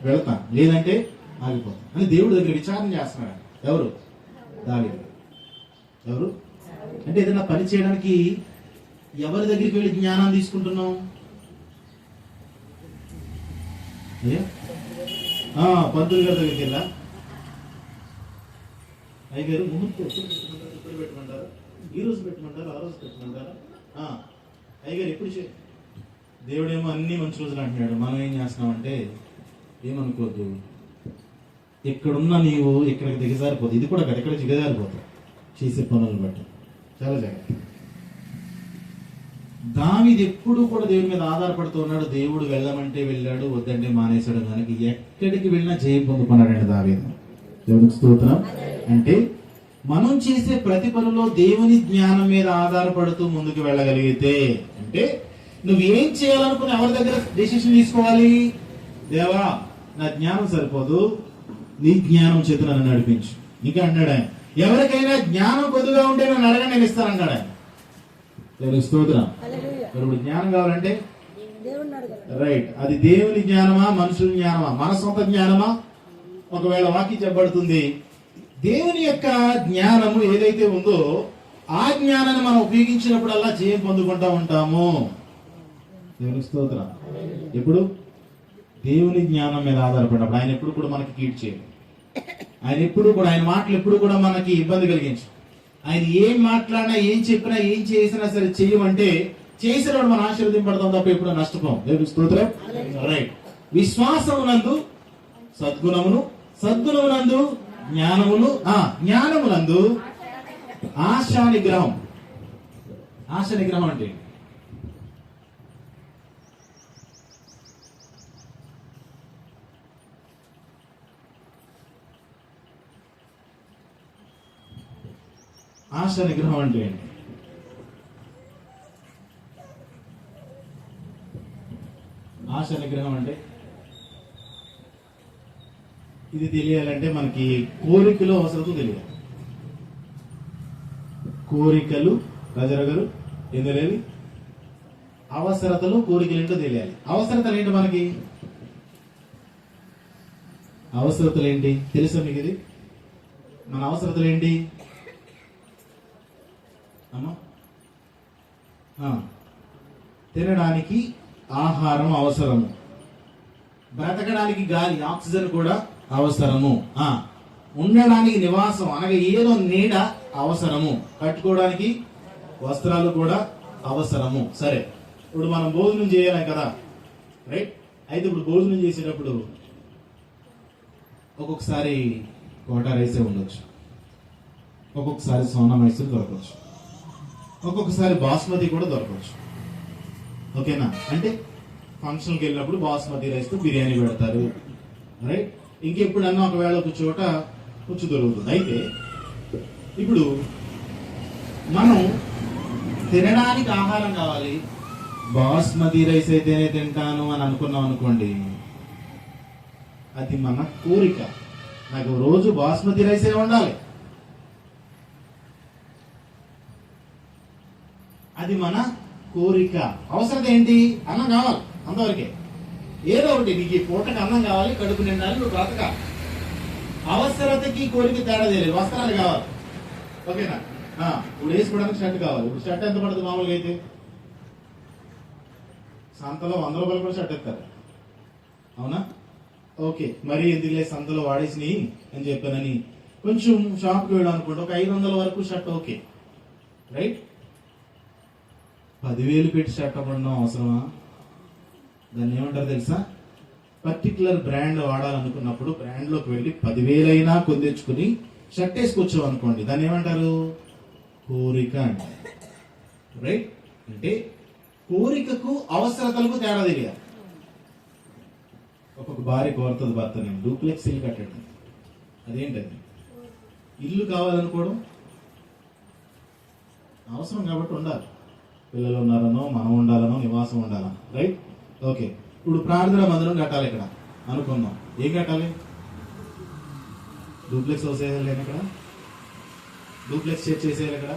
వెళతా, లేదంటే ఆగిపోతా అని దేవుడి దగ్గర విచారణ చేస్తున్నాడు. ఎవరు? దావీదు. ఎవరు అంటే, ఏదైనా పని చేయడానికి ఎవరి దగ్గరికి వెళ్ళి జ్ఞానాన్ని తీసుకుంటున్నాం? పంతులు గారి దగ్గరికి వెళ్ళా, అయ్యగారు ముహూర్తం ఎప్పుడు పెట్టమంటారా? ఈ రోజు పెట్టమంటారా, ఆ రోజు పెట్టమంటారా? అయ్యగారు ఎప్పుడు దేవుడేమో అన్ని మంచి రోజులు అంటున్నాడు. మనం ఏం చేస్తున్నామంటే, ఏమనుకోద్దు, ఇక్కడున్న నీవు ఇక్కడికి దిగజారిపోతుంది. ఇది కూడా ఎక్కడ దిగజారిపోతావు చేసే పనులను బట్టి. చాలా జాగ్రత్త. దావీదు ఎప్పుడు కూడా దేవుడి మీద ఆధారపడుతూ ఉన్నాడు. దేవుడు వెళ్ళమంటే వెళ్ళాడు, వద్దంటే మానేశాడు. దానికి ఎక్కడికి వెళ్ళినా జయం పొందుకున్నాడండి దావీదు. దేవునికి స్తోత్రం. అంటే మనం చేసే ప్రతి పనిలో దేవుని జ్ఞానం మీద ఆధారపడుతూ ముందుకు వెళ్ళగలిగితే, అంటే నువ్వేం చేయాలనుకుని ఎవరి దగ్గర డెసిషన్ తీసుకోవాలి? దేవా నా జ్ఞానం సరిపోదు, నీ జ్ఞానం చేత నన్ను నడిపించు. ఇంకా అన్నాడు ఆయన, ఎవరికైనా జ్ఞానం కొద్దిగా ఉంటే నన్ను అడగని నేను ఇస్తానన్నాడు ఆయన. దేవునికి స్తోత్రం. ఇప్పుడు జ్ఞానం కావాలంటే రైట్, అది దేవుని జ్ఞానమా, మనుషుల జ్ఞానమా, మన సొంత జ్ఞానమా? ఒకవేళ వాక్యం చెప్పబడుతుంది, దేవుని యొక్క జ్ఞానము ఏదైతే ఉందో ఆ జ్ఞానాన్ని మనం ఉపయోగించినప్పుడల్లా జయం పొందుకుంటా ఉంటాము. దేవునికి స్తోత్రం. ఎప్పుడు దేవుని జ్ఞానం మీద ఆధారపడినప్పుడు ఆయన ఎప్పుడు కూడా మనకి కీడు చేయడు. ఆయన ఎప్పుడు కూడా, ఆయన మాటలు ఎప్పుడు కూడా మనకి ఇబ్బంది కలిగించు. ఆయన ఏం మాట్లాడినా, ఏం చెప్పినా, ఏం చేసినా సరే చెయ్యమంటే చేసినప్పుడు మనం ఆశీర్వదింపడతాం తప్ప ఎప్పుడు నష్టపోం. దేవునికి స్తోత్రం. రైట్. విశ్వాసమునందు సద్గుణమును, సద్గుణమునందు జ్ఞానమును, జ్ఞానమునందు ఆశా నిగ్రహం. ఆశా నిగ్రహం అంటే ఆశ నిగ్రహం అంటే ఏంటి? ఆశ నిగ్రహం అంటే ఇది తెలియాలంటే మనకి కోరికలు అవసరత తెలియాలి. కోరికలు రజరగలు ఏం తెలియాలి? అవసరతలు కోరికలు ఏంటో తెలియాలి. అవసరతలు ఏంటి మనకి? అవసరతలు ఏంటి తెలుసా మీకు? ఇది మన అవసరతలు ఏంటి అమ్మా? తినడానికి ఆహారం అవసరము, బ్రతకడానికి గాలి ఆక్సిజన్ కూడా అవసరము, ఉండడానికి నివాసం అనగా ఏదో నీడ అవసరము, కట్టుకోవడానికి వస్త్రాలు కూడా అవసరము. సరే, ఇప్పుడు మనం భోజనం చేయాలి కదా, రైట్? అయితే ఇప్పుడు భోజనం చేసేటప్పుడు ఒక్కొక్కసారి కోటా రైసే ఉండొచ్చు, ఒక్కొక్కసారి సోనా మైసూర్ దొరకవచ్చు, ఒక్కొక్కసారి బాస్మతి కూడా దొరకవచ్చు. ఓకేనా? అంటే ఫంక్షన్కి వెళ్ళినప్పుడు బాస్మతి రైస్ తో బిర్యానీ పెడతారు, రైట్? ఇంకెప్పుడన్నా ఒకవేళ ఒక చోట పుచ్చు దొరుకుతుంది. అయితే ఇప్పుడు మనం తినడానికి ఆహారం కావాలి, బాస్మతి రైస్ అయితేనే తింటాను అని అనుకున్నాం అనుకోండి, అది మన కోరిక. నాకు రోజు బాస్మతి రైసే ఉండాలి, అది మన కోరిక. అవసరం ఏంటి? అన్నం కావాలి, అంతవరకే. ఏదో ఒకటి నీకు ఈ పూటకి అన్నం కావాలి, కడుపు నిండాలి, నువ్వు బ్రతకాలి. అవసరతకి కోరిక తేడా తెలియదు. వస్త్రాలు కావాలి, ఓకేనా? ఇప్పుడు వేసుకోవడానికి షర్ట్ కావాలి. ఇప్పుడు షర్ట్ ఎంత పడుతుంది మామూలుగా? అయితే సంతలో 100 రూపాయలు కూడా షర్ట్ ఎత్తారు, అవునా? ఓకే, మరి ఎందుకులే సంతలో వాడేసినాయి అని చెప్పానని కొంచెం షాప్కి వెళ్ళాం అనుకోండి, ఒక 500 వరకు షర్ట్ ఓకే, రైట్? 10,000 పెట్టి షర్ట్ అవ్వడం అవసరమా? దాన్ని ఏమంటారు తెలుసా? పర్టికులర్ బ్రాండ్ వాడాలనుకున్నప్పుడు బ్రాండ్ లోకి వెళ్ళి 10,000 అయినా కొని తెచ్చుకుని షర్ట్ వేసుకొచ్చావు అనుకోండి, దాన్ని ఏమంటారు? కోరిక అంటారు, రైట్? అంటే కోరికకు అవసరతలకు తేడా తెలియాలి. ఒక్కొక్క భార్య కోరుతుంది భర్త, నేను డూప్లెక్స్ ఇల్లు కట్టడం. అదేంటది? ఇల్లు కావాలనుకోవడం అవసరం కాబట్టి ఉండాలి. పిల్లలు ఉన్నారనో, మనం ఉండాలనో, నివాసం ఉండాలనో, రైట్? ఓకే, ఇప్పుడు ప్రార్థన మందిరం కట్టాలి ఇక్కడ అనుకుందాం. ఏం కట్టాలి? డూప్లెక్స్ హౌస్ వేయాలి ఇక్కడ, డూప్లెక్స్ చర్చ్ చేసేయాలి ఇక్కడ.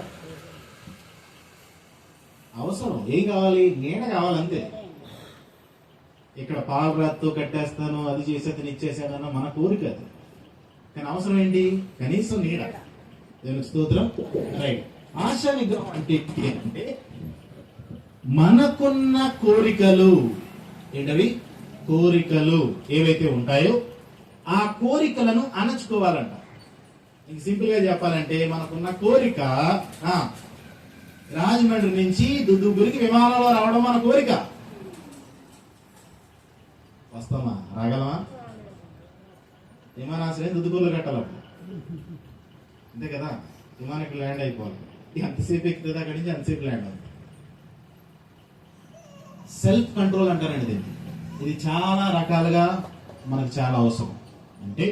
అవసరం ఏం కావాలి? నీడ కావాలి, అంతే. ఇక్కడ పాలరాత్తో కట్టేస్తాను, అది చేసేది ఇచ్చేసానన్న మన కోరిక అది. కానీ అవసరం ఏంటి? కనీసం నీడ. దేవునికి స్తోత్రం, రైట్? ఆశా నిగ్రహం అంటే ఏంటంటే మనకున్న కోరికలు, ఏంటవి? కోరికలు ఏవైతే ఉంటాయో ఆ కోరికలను అణచుకోవాలంట. ఇంక సింపుల్ గా చెప్పాలంటే మనకున్న కోరిక రాజమండ్రి నుంచి దుద్దుగురికి విమానంలో రావడం మన కోరిక. వస్తామా? రాగలమా? విమానాశ్రయం దుద్దుగురులో కట్టాలి, అంతే కదా? విమానానికి ల్యాండ్ అయిపోవాలి, ఎంతసేపు ఎక్కుతుంది అక్కడి నుంచి అంతసేపు ల్యాండ్ అవుతుంది. సెల్ఫ్ కంట్రోల్ అంటారండి దీన్ని. ఇది చాలా రకాలుగా మనకు చాలా అవసరం. అంటే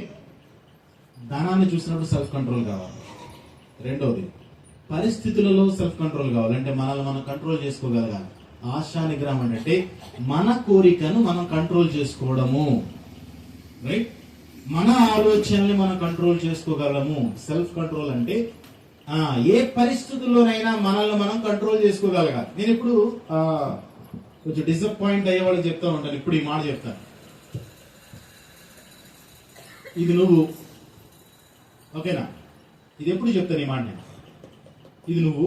ధనాన్ని చూసినప్పుడు సెల్ఫ్ కంట్రోల్ కావాలి. రెండవది, పరిస్థితులలో సెల్ఫ్ కంట్రోల్ కావాలి, అంటే మనల్ని మనం కంట్రోల్ చేసుకోగలగాలి. ఆశా నిగ్రహం అంటే మన కోరికను మనం కంట్రోల్ చేసుకోవడము, రైట్? మన ఆలోచనల్ని మనం కంట్రోల్ చేసుకోగలము. సెల్ఫ్ కంట్రోల్ అంటే ఏ పరిస్థితుల్లోనైనా మనల్ని మనం కంట్రోల్ చేసుకోగలగాలి. నేను ఇప్పుడు కొంచెం డిసప్పాయింట్ అయ్యే వాళ్ళకి చెప్తా ఉంటాను. ఇప్పుడు ఈ మాట చెప్తాను, ఇది నువ్వు, ఓకేనా? ఇది ఎప్పుడు చెప్తాను ఈ మాట నేను, ఇది నువ్వు.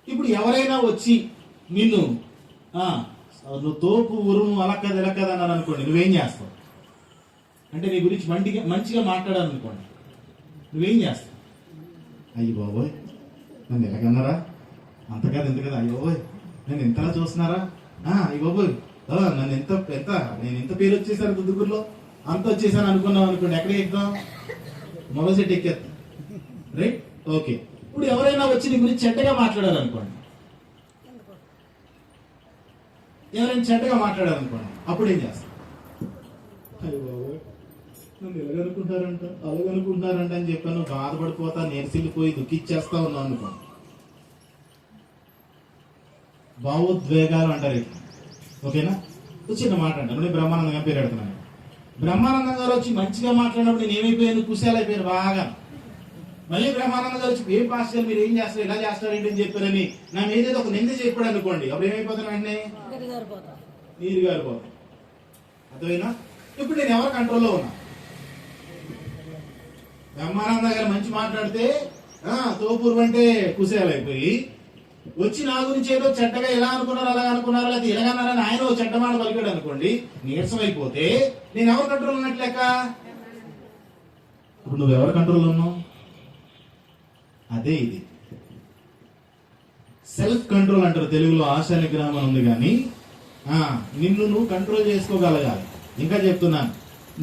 ఇప్పుడు ఎవరైనా వచ్చి నిన్ను నువ్వు తోపు ఉరుము అలక్కది ఎలక్కది అన్నారు అనుకోండి, నువ్వేం చేస్తావు? అంటే నీ గురించి మంచిగా మాట్లాడాలనుకోండి, నువ్వేం చేస్తావు? అయ్యి బాబోయ్, నన్ను ఎలాగన్నారా, అంత కదా ఇంత కదా, అయ్యి బాబోయ్ నన్ను ఎంతలా చూస్తున్నారా, అయ్యి బాబోయ్ నన్ను నేను ఎంత పేరు వచ్చేసారు దుద్దుగురులో, అంత వచ్చేసాను అనుకున్నాం అనుకోండి, ఎక్కడ ఎక్కుతాం? మొబైల్ సెట్ ఎక్కేస్తాం, రైట్? ఓకే, ఇప్పుడు ఎవరైనా వచ్చి నీ గురించి చెడ్డగా మాట్లాడారనుకోండి, అప్పుడు ఏం చేస్తాం? అయ్యి బాబోయ్ నన్ను ఎలాగనుకుంటారంట అలాగనుకుంటున్నారంట అని చెప్పాను, బాధపడిపోతా, నేర్సిల్లిపోయి దుఃఖిచ్చేస్తా ఉన్నాను అనుకోండి. భావోద్వేగాలు అంటారు ఇట్లా, ఓకేనా? చిన్న మాట అంటాను, నేను బ్రహ్మానందం గారు పేరు పెడుతున్నాను. బ్రహ్మానందం గారు వచ్చి మంచిగా మాట్లాడినప్పుడు నేను ఏమైపోయాను? కుశాలైపోయాను బాగా. మళ్ళీ బ్రహ్మానందం గారు వచ్చి ఏం పాస్టర్ మీరు ఏం చేస్తారు, ఇలా చేస్తారు ఏంటని చెప్పారని నా మీదేదో ఒక నింద చెప్పాడు అనుకోండి, అప్పుడు ఏమైపోతాను? వెంటనే నీరు గారిపోతాను. అర్థమైనా? ఇప్పుడు నేను ఎవరి కంట్రోల్లో ఉన్నా? బ్రహ్మానంద గారు మంచి మాట్లాడితే తోపూరు అంటే కుసేలైపోయి వచ్చి నా గురించి ఏదో చెడ్డగా ఎలా అనుకున్నారు అలా అనుకున్నారు లేదా ఇలాగన్నారని ఆయన ఓ చెడ్డ మాట పలికాడు అనుకోండి, నీరసం అయిపోతే నేను ఎవరు కంట్రోల్ ఉన్నట్లు లెక్క? ఇప్పుడు నువ్వు ఎవరి కంట్రోల్ ఉన్నావు? అదే ఇది సెల్ఫ్ కంట్రోల్ అంటారు తెలుగులో. ఆశా నిగ్రహం అని ఉంది, కానీ నిన్ను నువ్వు కంట్రోల్ చేసుకోగలగాలి. ఇంకా చెప్తున్నాను,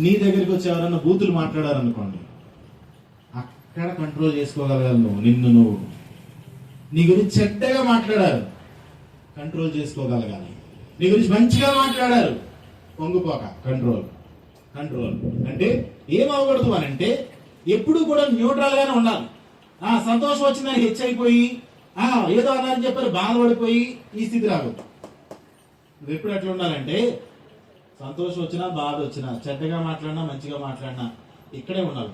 నీ దగ్గరికి వచ్చి ఎవరన్నా బూతులు మాట్లాడారనుకోండి, అక్కడ కంట్రోల్ చేసుకోగలగాలి నువ్వు. నిన్ను నువ్వు నీ గురించి చెడ్డగా మాట్లాడారు, కంట్రోల్ చేసుకోగలగాలి. నీ గురించి మంచిగా మాట్లాడారు, పొంగిపోక కంట్రోల్. కంట్రోల్ అంటే ఏం అవ్వకూడదు అని అంటే ఎప్పుడు కూడా న్యూట్రల్ గానే ఉండాలి. సంతోషం వచ్చిందని హెచ్చైపోయి ఏదో అన్నారని చెప్పారు బాధపడిపోయి ఈ స్థితి రాకూడదు. నువ్వు ఎప్పుడు ఎట్లా ఉండాలంటే సంతోషం వచ్చినా బాధ వచ్చినా చెడ్డగా మాట్లాడినా మంచిగా మాట్లాడినా ఇక్కడే ఉండాలి.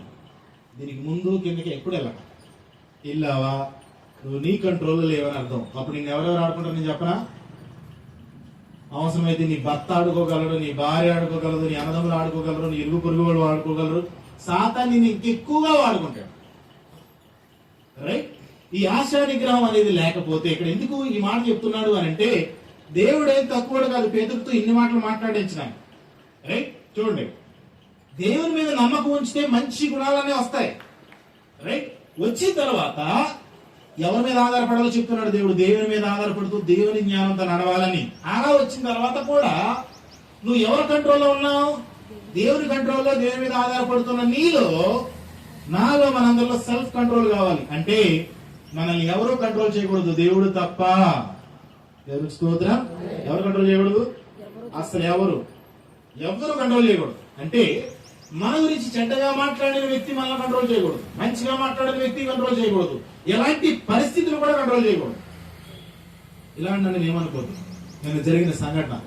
దీనికి ముందు కిందకి ఎప్పుడు వెళ్ళక ఇల్లావా నువ్వు నీ కంట్రోల్లో లేవని అర్థం. అప్పుడు నేను ఎవరెవరు ఆడుకుంటారు నేను చెప్పనా? అవసరమైతే నీ భర్త ఆడుకోగలరు, నీ భార్య ఆడుకోగలరు, నీ అన్నదమ్ములు ఆడుకోగలరు, నీ ఇరుగు పొరుగు వాళ్ళు ఆడుకోగలరు. సాతాన్ని నీకు ఎక్కువగా వాడుకుంటాడు. రైట్? ఈ ఆశా నిగ్రహం అనేది లేకపోతే ఇక్కడ ఎందుకు ఈ మాట చెప్తున్నాడు అని అంటే దేవుడేం తక్కువ కాదు, పేతురుతో ఇన్ని మాటలు మాట్లాడించిన. రైట్? చూడండి, దేవుని మీద నమ్మకం ఉంచితే మంచి గుణాలనే వస్తాయి. రైట్? వచ్చిన తర్వాత ఎవరి మీద ఆధారపడాలో చెప్తున్నాడు దేవుడు. దేవుని మీద ఆధారపడుతూ దేవుని జ్ఞానంతో నడవాలని. అలా వచ్చిన తర్వాత కూడా నువ్వు ఎవరి కంట్రోల్లో ఉన్నావు? దేవుని కంట్రోల్లో, దేవుని మీద ఆధారపడుతున్న నీలో, నాలో, మనందరిలో సెల్ఫ్ కంట్రోల్ కావాలి. అంటే మనల్ని ఎవరు కంట్రోల్ చేయకూడదు, దేవుడు తప్ప. దేవుడికి స్తోత్రం. ఎవరు కంట్రోల్ చేయకూడదు? అసలు ఎవరు కంట్రోల్ చేయకూడదు. అంటే మన గురించి చెడ్డగా మాట్లాడిన వ్యక్తి మనల్ని కంట్రోల్ చేయకూడదు, మంచిగా మాట్లాడిన వ్యక్తి కంట్రోల్ చేయకూడదు, ఎలాంటి పరిస్థితులు కూడా కంట్రోల్ చేయకూడదు. ఇలాంటి నన్ను ఏమనుకోదు. నేను జరిగిన సంఘటన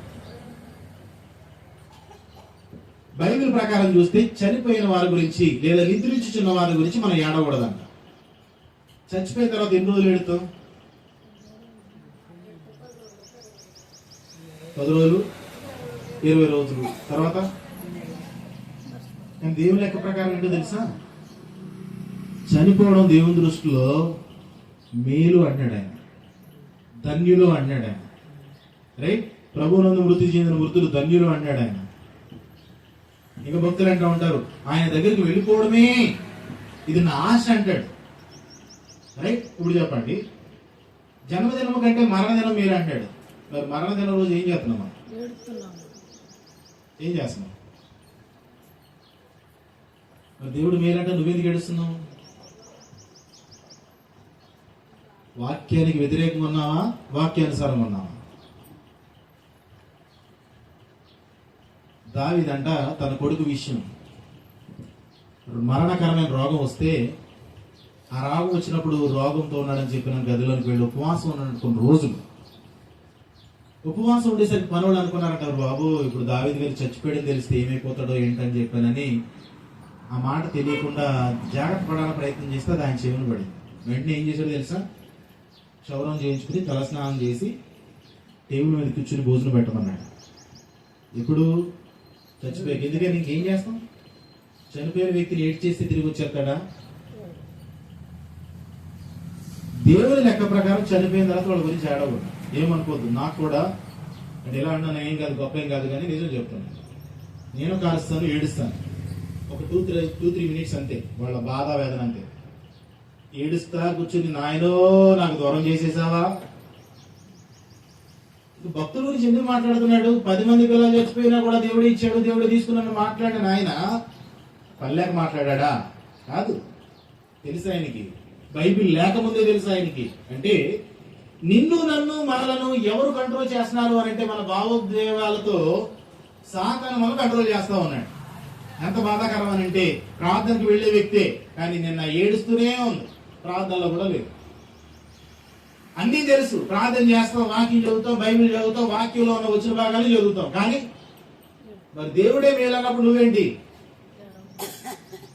బైబిల్ ప్రకారం చూస్తే చనిపోయిన వారి గురించి లేదా నిద్రించుచున్న వారి గురించి మనం ఏడకూడదంట. చచ్చిపోయిన తర్వాత ఎన్ని రోజులు ఏడుతాం? 10 రోజులు, 20 రోజులు. తర్వాత కానీ దేవుని లెక్క ప్రకారం ఏంటో తెలుసా? చనిపోవడం దేవుని దృష్టిలో మేలు అన్నాడు ఆయన, ధన్యులు అన్నాడు ఆయన. రైట్? ప్రభువునందు మృతి చెందిన మృతులు ధన్యులు అన్నాడు ఆయన. ఇంకా భక్తులు అంటూ ఉంటారు ఆయన దగ్గరికి వెళ్ళిపోవడమే ఇది నా ఆశ అంటాడు. రైట్? ఇప్పుడు చెప్పండి, జన్మదినం కంటే మరణదినం మీరు అంటాడు. మరి మరణదినం రోజు ఏం చేస్తున్నాం? ఏం చేస్తున్నాం? మరి దేవుడు మేలంటే నువ్వెందుకు ఏడుస్తున్నావు? వాక్యానికి వ్యతిరేకంగా ఉన్నావా, వాక్యానుసారంగా ఉన్నావా? దావీదంట తన కొడుకు విషయం, మరణకరమైన రోగం వస్తే ఆ రోగం వచ్చినప్పుడు రోగంతో ఉన్నాడని చెప్పిన గదిలోనికి వెళ్ళి ఉపవాసం ఉన్నాడు కొన్ని రోజులు. ఉపవాసం ఉండేసరికి పనులు అనుకున్నారంటారు, బాబు ఇప్పుడు దావీదు గారు చచ్చిపోయాడని తెలిస్తే ఏమైపోతాడో ఏంటని చెప్పానని ఆ మాట తెలియకుండా జాగ్రత్త పడాలని ప్రయత్నం చేస్తే అది ఆయన చెవిని పడింది. వెంటనే ఏం చేశాడో తెలుసా? క్షౌరం చేయించుకుని తలస్నానం చేసి టేబుల్ మీద కూర్చుని భోజనం పెట్టమన్నాడు. ఇప్పుడు చచ్చిపోయాక ఎందుకని ఇంకేం చేస్తాం? చనిపోయిన వ్యక్తిని ఏడ్ చేస్తే తిరిగి వచ్చేస్తాడా? దేవుని లెక్క ప్రకారం చనిపోయిన తర్వాత వాళ్ళ గురించి ఆడకూడదు. ఏమనుకోవద్దు. నాకు కూడా అంటే ఎలా అన్నా ఏం కాదు, గొప్ప ఏం కాదు, కానీ నిజం చెప్తాను. నేను కాలుస్తాను, ఏడుస్తాను. ఒక 2-3 మినిట్స్ అంతే. వాళ్ళ బాధ వేదన అంతే. ఏడుస్తా కూర్చుని నాయనో నాకు దూరం చేసేసావా. భక్తుల గురించి ఎందుకు మాట్లాడుతున్నాడు? 10 మంది పిల్లలు చచ్చిపోయినా కూడా దేవుడు ఇచ్చాడు, దేవుడు తీసుకున్నాను మాట్లాడిన ఆయన పల్లెక మాట్లాడా? కాదు. తెలుసు ఆయనకి, బైబిల్ లేకముందే తెలుసు ఆయనకి. అంటే నిన్ను నన్ను మనలను ఎవరు కంట్రోల్ చేస్తున్నారు అని అంటే మన భావోద్వేగాలతో సాతాను మనం కంట్రోల్ చేస్తా ఉన్నాడు. ఎంత బాధాకరం అని అంటే ప్రార్థనకు వెళ్లే వ్యక్తే కానీ నిన్న ఏడుస్తూనే ఉంది, ప్రార్థనలో కూడా లేదు. అన్నీ తెలుసు, ప్రార్థన చేస్తాం, వాక్యం చదువుతాం, బైబిల్ చదువుతాం, వాక్యంలో ఉన్న వచ్చిన భాగాలు చదువుతాం, కానీ మరి దేవుడే మేలన్నప్పుడు నువ్వేంటి?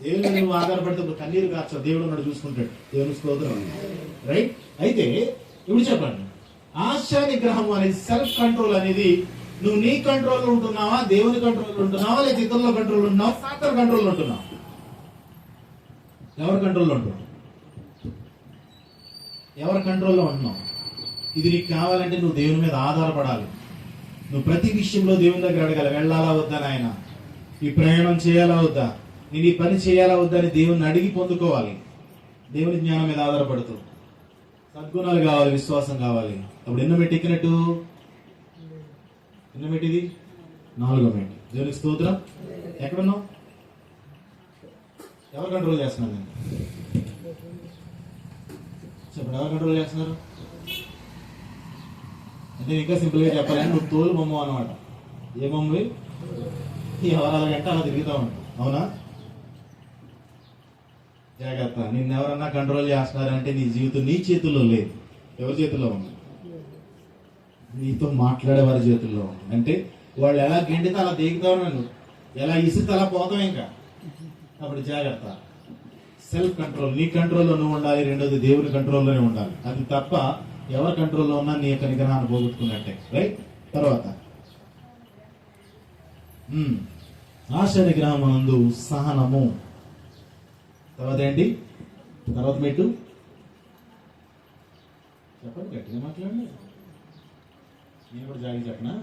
దేవుని నువ్వు ఆధారపడితే కన్నీరు కాచ దేవుడు ఉన్నాడు, చూసుకుంటాడు. దేవుని స్తోత్రం. రైట్? అయితే ఇప్పుడు చెప్పండి, ఆశా నిగ్రహం అనేది సెల్ఫ్ కంట్రోల్ అనేది నువ్వు నీ కంట్రోల్లో ఉంటున్నావా, దేవుని కంట్రోల్లో ఉంటున్నావా, లేదా ఇతరుల కంట్రోల్ ఉంటున్నావా, సాతాను కంట్రోల్లో ఉంటున్నావా? ఎవరి కంట్రోల్లో ఉంటున్నావు? ఎవరి కంట్రోల్లో ఉంటున్నావు? ఇది నీకు కావాలంటే నువ్వు దేవుని మీద ఆధారపడాలి. నువ్వు ప్రతి విషయంలో దేవుని దగ్గర అడగాలి. వెళ్ళాలా వద్దా నాయన, ఈ ప్రయాణం చేయాలా వద్దా, నేను ఈ పని చేయాలా వద్దా అని దేవుని అడిగి పొందుకోవాలి. దేవుని జ్ఞానం మీద ఆధారపడుతూ సద్గుణాలు కావాలి, విశ్వాసం కావాలి. అప్పుడు ఎన్నో మెట్టు ఎక్కినట్టు? ఎన్నో మెట్టు ఇది? 4వ మెట్టు. దేవునికి స్తోత్రం. ఎక్కడున్నావు? ఎవరు కంట్రోల్ చేస్తున్నారు? నేను చెప్పండి, ఎవరు కంట్రోల్ చేస్తున్నారు? అంటే ఇంకా సింపుల్గా చెప్పాలని నువ్వు తోలు బొమ్మ అన్నమాట. ఏ బొమ్మవి? ఎవరు అలాగంటే అలా తిరుగుతూ ఉంటావు. అవునా? జాగ్రత్త. నిన్ను ఎవరన్నా కంట్రోల్ చేస్తున్నారంటే నీ జీవితం నీ చేతుల్లో లేదు. ఎవరి చేతుల్లో ఉంది? నీతో మాట్లాడే వారి చేతుల్లో ఉంది. అంటే వాళ్ళు ఎలా గెంటితే అలా దిగుతావు, నన్ను ఎలా ఇసిరితే అలా పోతావు. ఇంకా అప్పుడు జాగ్రత్త. Self control. నీ కంట్రోల్లో నువ్వు ఉండాలి. రెండోది దేవుని కంట్రోల్లోనే ఉండాలి. అది తప్ప ఎవరి కంట్రోల్లో ఉన్నా నీ యొక్క నిగ్రహాన్ని పోగొట్టుకున్నట్టే. రైట్. తర్వాత ఆశ నిగ్రహం నందు సహనము. తర్వాత ఏంటి? తర్వాత మెట్టు చెప్పండి, గట్టిగా మాట్లాడండి. నేను కూడా జాగి చెప్పనా?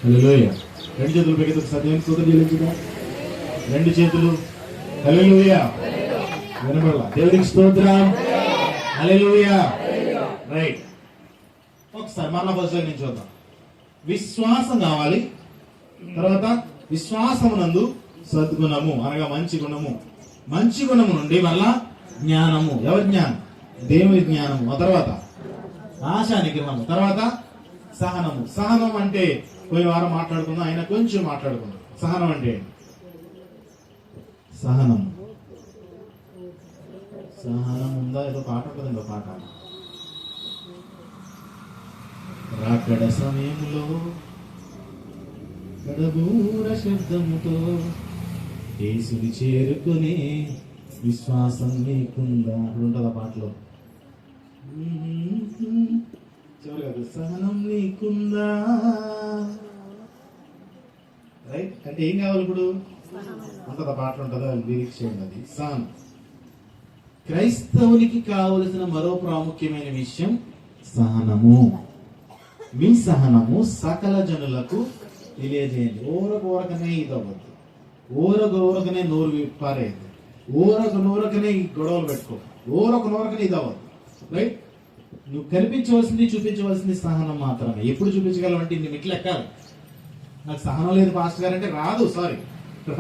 హల్లెలూయా. రెండు చేతులు పైకి సత్యం స్తోత్రం చెల్లించుదా. రెండు చేతులు. హల్లెలూయా. వినబడలా? దేవునికి స్తోత్రం. హల్లెలూయా. రైట్. ఒకసారి మరలా ఫస్ట్ నుంచి చూద్దాం. విశ్వాసం కావాలి. తర్వాత విశ్వాసమునందు సద్గుణము అనగా మంచి గుణము. మంచి గుణము నుండి మళ్ళా జ్ఞానము. ఎవరి జ్ఞానం? దేవుని జ్ఞానము. ఆ తర్వాత ఆశా నిగ్రహము. తర్వాత సహనము. సహనం అంటే పోయిన వారం మాట్లాడుకుందాం, ఆయన కొంచెం మాట్లాడుకుందాం. సహనం అంటే సహనం. సహనం ఉందా? ఏదో పాట ఉంటుందండి, పాట. రాకడ సమయంలో కడబూర శబ్దముతో యేసుని చేరుకునే విశ్వాసం నీకుందా? ఉంటుందా పాటలో? చివరిగా సహనం నీకుందా? రైట్. అంటే ఏం కావాలి ఇప్పుడు? ఉంటుందా పాటలు? ఉంటుందా? లిరిక్స్ చేయండి. అది సహనం. క్రైస్తవునికి కావలసిన మరో ప్రాముఖ్యమైన విషయం సహనము. మీ సహనము సకల జనులకు తెలియజేయండి. ఊరకనే ఇది అవ్వద్దు. ఊరకనే నోరు విప్పారేది. ఊరకనే గొడవలు పెట్టుకో. ఊరకనే ఇది అవ్వద్దు. రైట్. నువ్వు కనిపించవలసింది, చూపించవలసింది సహనం మాత్రమే. ఎప్పుడు చూపించగలవంటే ఇన్ని మెట్లు ఎక్కాలి. నాకు సహనం లేదు పాస్టర్ గారు అంటే రాదు. సారీ,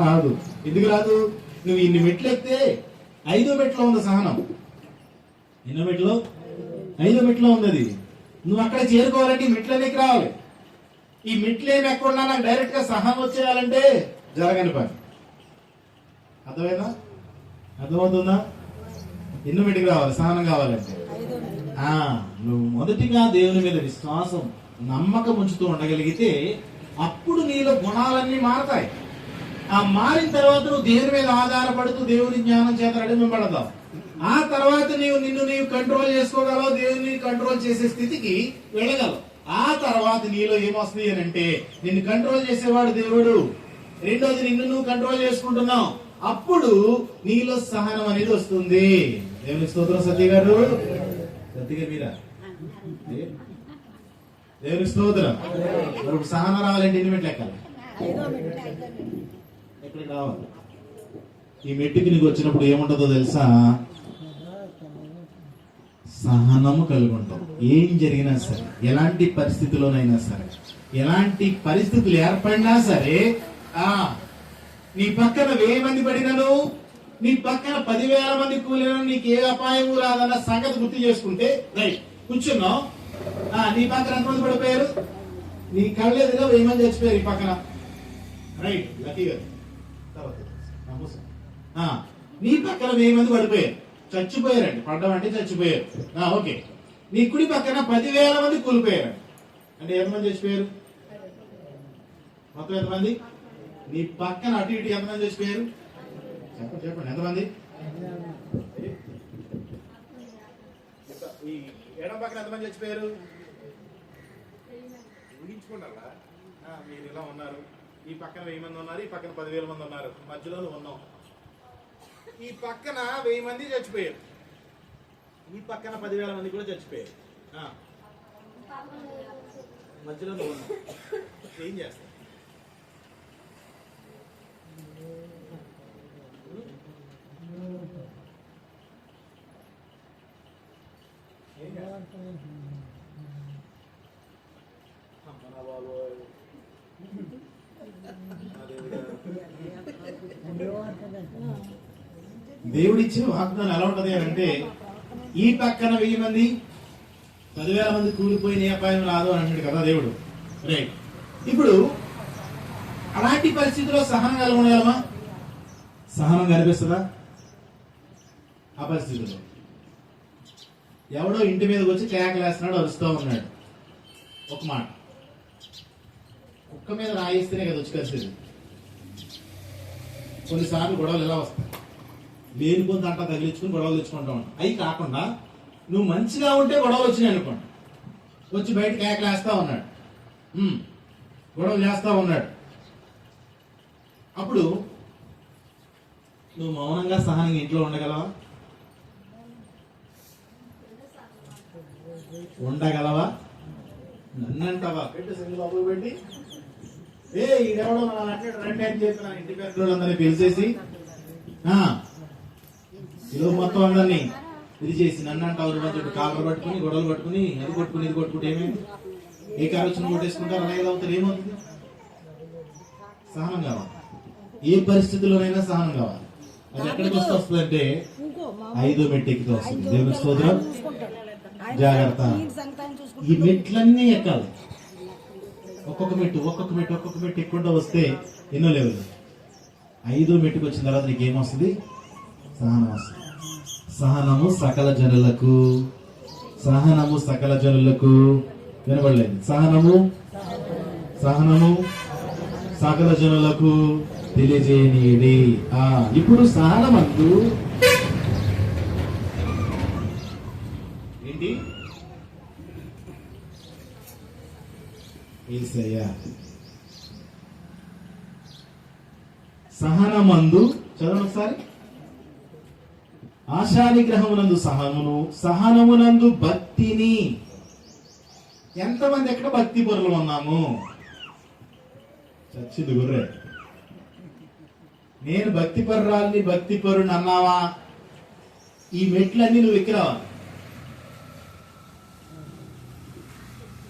రాదు. ఎందుకు రాదు? నువ్వు ఇన్ని మెట్లు ఎక్కితే 5వ మెట్లో ఉంది సహనం. ఎన్నో మెట్లో? 5వ మెట్లో ఉంది. అది నువ్వు అక్కడ చేరుకోవాలంటే ఈ మెట్లు అనేకి రావాలి. ఈ మెట్లు ఏమి ఎక్కడున్నా నాకు డైరెక్ట్ గా సహనం వచ్చేయాలంటే జరగని పని. అర్థమైందా? అర్థమవుతుందా? ఎన్నో మెట్టుకు రావాలి సహనం కావాలంటే? నువ్వు మొదటిగా దేవుని మీద విశ్వాసం, నమ్మకం ఉంచుతూ ఉండగలిగితే అప్పుడు నీలో గుణాలన్నీ మారతాయి. ఆ మారిన తర్వాత నువ్వు దేవుని మీద ఆధారపడుతూ దేవుని జ్ఞానం చేత నడిపింపబడతావు. ఆ తర్వాత నిన్ను నీవు కంట్రోల్ చేసుకోగలవు. దేవుని కంట్రోల్ చేసే స్థితికి వెళ్ళగలవు. ఆ తర్వాత నీలో ఏమొస్తుంది అని అంటే నిన్ను కంట్రోల్ చేసేవాడు దేవుడు. రెండోది నిన్ను నువ్వు కంట్రోల్ చేసుకుంటున్నావు. అప్పుడు నీలో సహనం అనేది వస్తుంది. దేవునికి స్తోత్రం. సత్య గారు, సత్య మీరా? దేవునికి స్తోత్రం. మరి సహనం రావాలంటే ఎన్ని మెట్లు ఎక్కాలి? ఎక్కడికి రావాలి? ఈ మెట్టుకి నీకు వచ్చినప్పుడు ఏముంటుందో తెలుసా? సహనము కలిగి ఉంటాం. ఏం జరిగినా సరే, ఎలాంటి పరిస్థితిలోనైనా సరే, ఎలాంటి పరిస్థితులు ఏర్పడినా సరే, నీ పక్కన 1000 మంది పడినను, నీ పక్కన 10,000 మంది కూలినను నీకు ఏ అపాయము రాదన్న సంగతి గుర్తు చేసుకుంటే రైట్ కూర్చున్నావు. నీ పక్కన ఎంతమంది పడిపోయారు? నీ కళ్ళెదుగా 1000 మంది చచ్చిపోయారు ఈ పక్కన. రైట్. లక్కీగా నీ పక్కన 1000 మంది పడిపోయారు, చచ్చిపోయారండి. పడ్డం అంటే చచ్చిపోయారు. ఓకే. నీ కుడి పక్కన 10,000 మంది కూలిపోయారు. అంటే ఎంతమంది చచ్చిపోయారు? మొత్తం ఎంతమంది? నీ పక్కన అటు ఇటు ఎంతమంది చచ్చిపోయారు? చెప్పండి ఎంతమంది? ఈ ఎడం పక్కన ఎంతమంది చచ్చిపోయారు? ఊహించుకోండి. మీరు ఇలా ఉన్నారు, ఈ పక్కన 1000 మంది ఉన్నారు, ఈ పక్కన 10,000 మంది ఉన్నారు, మధ్యలో నువ్వు ఉన్నావు. ఈ పక్కన 1000 మంది చచ్చిపోయారు, ఈ పక్కన 10,000 మంది కూడా చచ్చిపోయారు. మధ్యలో నువ్వు ఉన్నావు, ఏం చేస్తావు? ఏం చేస్తావు? అమ్మనా బాబోయ్. దేవుడిచ్చిన వాగ్దానం ఎలా ఉంటది అని అంటే, ఈ పక్కన 1000 మంది 10,000 మంది కూలిపోయిన ఏ అపాయం రాదు అని అంటాడు కదా దేవుడు. రైట్. ఇప్పుడు అలాంటి పరిస్థితిలో సహనం కలిగి ఉండగలమా? సహనం కనిపిస్తుందా? ఆ పరిస్థితిలో ఎవడో ఇంటి మీదకి వచ్చి కేకలేస్తున్నాడు, అరుస్తూ ఉన్నాడు. ఒక మాట, కుక్క మీద రాయిస్తేనే కదా వచ్చి కలిసేది. కొన్నిసార్లు గొడవలు ఎలా వస్తాయి, లేనిపోతే అంట తగిలించుకుని గొడవలు తెచ్చుకుంటా ఉంటాం. అవి కాకుండా నువ్వు మంచిగా ఉంటే గొడవలు వచ్చినాయి అనుకోండి, వచ్చి బయట కేకలేస్తా ఉన్నాడు, గొడవలు చేస్తా ఉన్నాడు. అప్పుడు నువ్వు మౌనంగా సహనంగా ఇంట్లో ఉండగలవా? ఉండగలవా? నన్నంటావా? పెట్టి సింగిల్ బాబు పెట్టి ఇదెవడో మన రండి అని చెప్పి నా ఇంటి పేరులందరినీ పిలిచేసి ఈరోజు మొత్తం అందరినీ ఇది చేసి నన్ను అంటావు చుట్టూ కాళ్ళు పట్టుకుని గొడవలు పట్టుకుని అది కొట్టుకుని ఇది కొట్టుకుంటే ఏమైంది? ఏ కారొచ్చిన కొట్టేసుకుంటారు, అలాగే అవుతారు, ఏమవుతుంది? సహనం కావాలి, ఏ పరిస్థితుల్లోనైనా సహనం కావాలి. అది ఎక్కడికి వస్తుందంటే 5వ మెట్టు ఎక్కితే వస్తుంది. దేవుని స్తోత్రం. జాగ్రత్త, ఈ మెట్లన్నీ ఎక్కాలి. ఒక్కొక్క మెట్టు ఎక్కుంటూ వస్తే ఎన్నో లెవెల్. 5వ మెట్టుకు వచ్చిన తర్వాత నీకేమొస్తుంది? సహనం వస్తుంది. సహనము సకల జనులకు వినబడలేదు. సహనము సకల జనులకు తెలియజేయనిది. ఇప్పుడు సహనమందు ఏంటి? యేసయ్య. సహనమందు చదవండి ఒకసారి. ఆశానిగ్రహమునందు సహనమునందు భక్తిని. ఎంతమంది ఎక్కడ భక్తి పరులు ఉన్నాము? చచ్చింది గుర్రే. నేను భక్తి పరురాల్ని, భక్తి పరుని అన్నావా? ఈ మెట్లన్నీ నువ్వు ఎక్కిరావా?